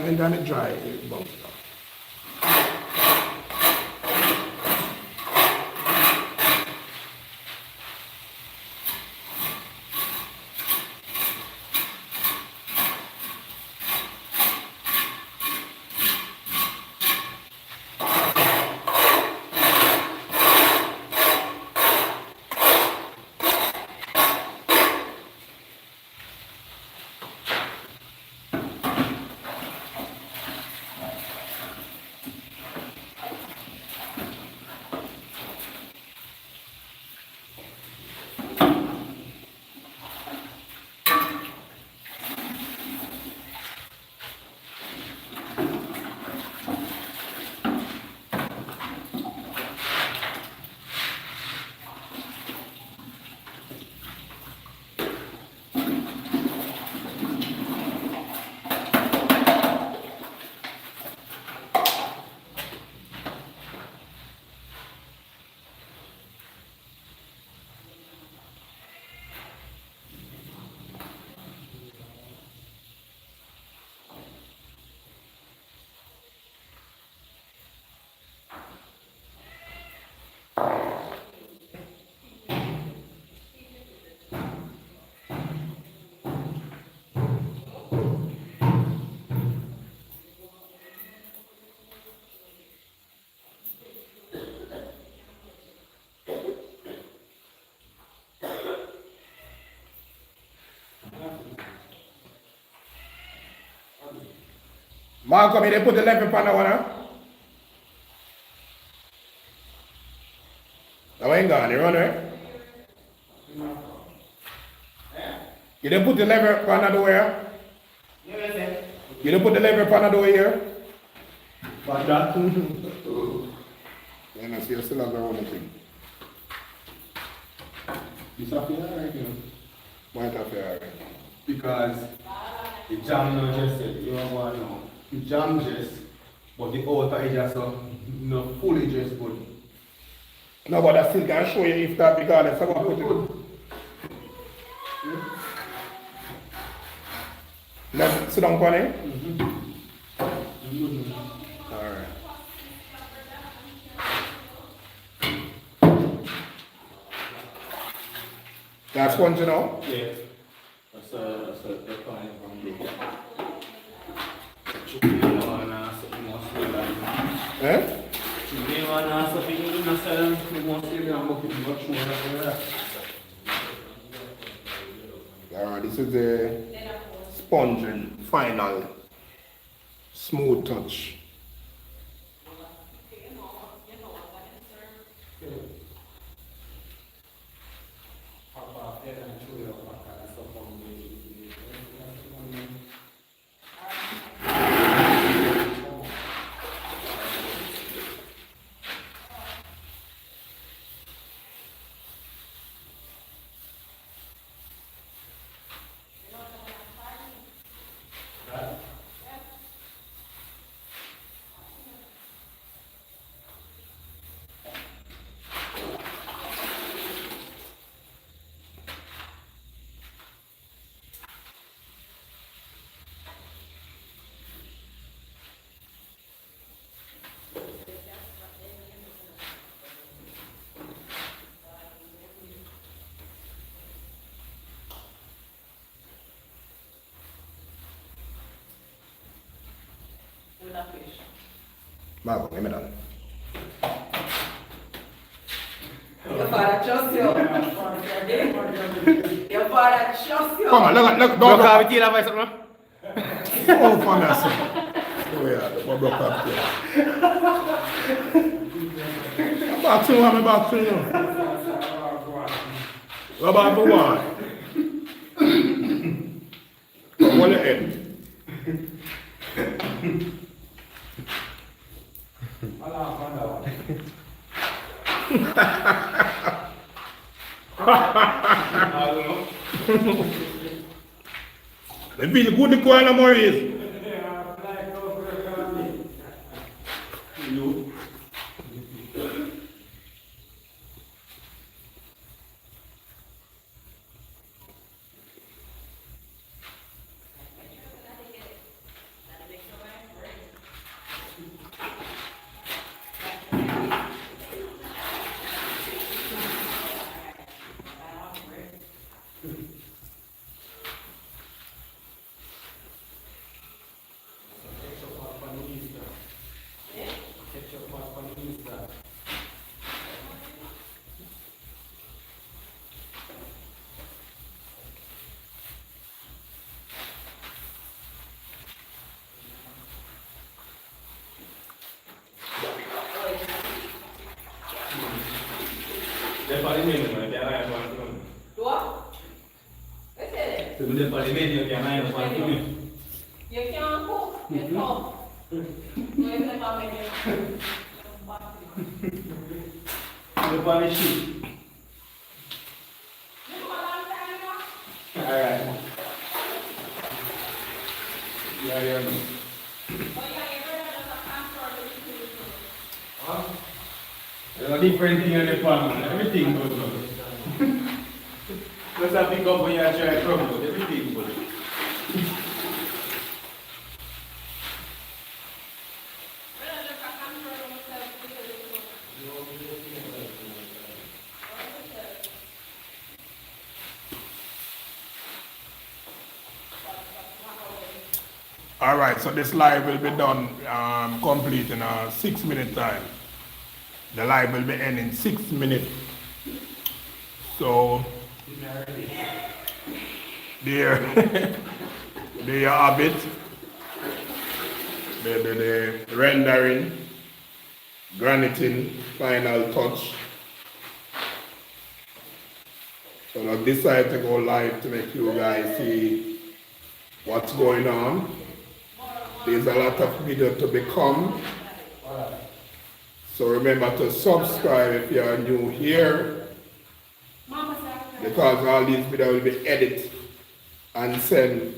When time it dry, it bounce down. Malcolm, they put the level on that one, huh? That ain't gone, you run, right? You didn't put the lever on the way, huh? You didn't put the lever on the way here? But that, Yeah, no, so you still have your own thing. this up here, right, you know? Might have your Because the jam not just said, you don't want to know. The jam just, but the outer is just no fully just good. No, but I still can show you if that because someone put it. Let's sit down, Connie. Alright. That's one, you know? Yeah. That's the kind from the something mostly like. Eh? Alright, this is the sponge and final smooth touch. with a fish. Marco, give me that. Your father trusts you. Your father trusts you. Come on, look, Block look. out with you, like something. Oh, fantastic. Oh, yeah, what block up here? Back to one, back to you. What about the one? What the head? They feel good to go on the Maurice. Del fallimento, che hai quanto? What? What's it? Del fallimento che hai quanto? You can't cook. You're tough. No, it's like I'm making Del fallimento. Alright. Yeah. There's a different thing on the farm. Everything goes on. Just a pick up when you try to crumble. Everything goes on. All right, so this live will be done complete in a 6-minute time. The live will be ending in 6 minutes. So, there you have it. The rendering, graniting, final touch. So I decided to go live to make you guys see what's going on. There's a lot of video to become. So remember to subscribe if you are new here, because all these videos will be edited and sent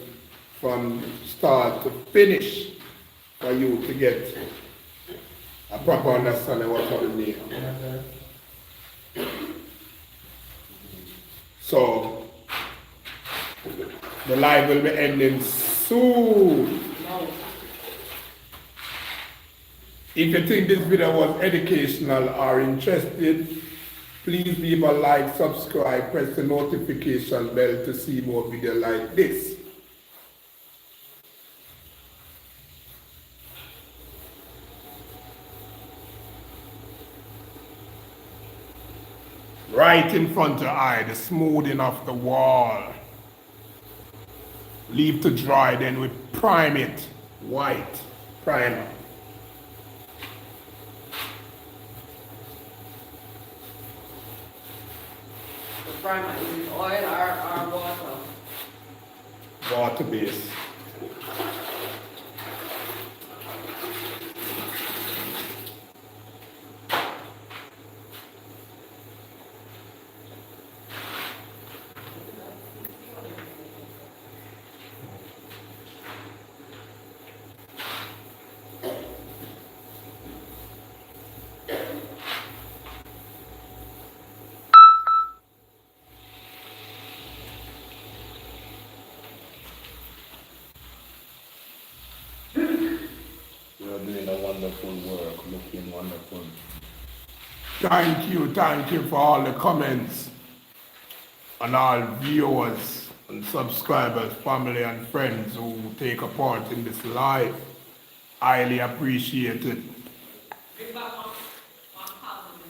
from start to finish for you to get a proper understanding of what's happening here. So the live will be ending soon. If you think this video was educational or interested, please leave a like, subscribe, press the notification bell to see more videos like this. Right in front of your eye, the smoothing of the wall. Leave to dry, then we prime it, white primer. primer? Is it oil or water? Water base. You're doing a wonderful work, looking wonderful. Thank you for all the comments and all viewers and subscribers, family and friends who take a part in this live. highly appreciated. Bring back one thousand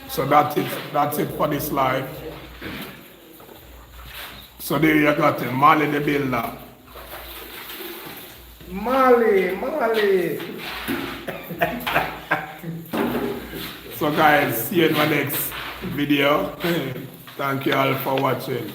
So that's it for this live. So there you got it, Mali the Builder. Mali. So guys, see you in my next video. Thank you all for watching.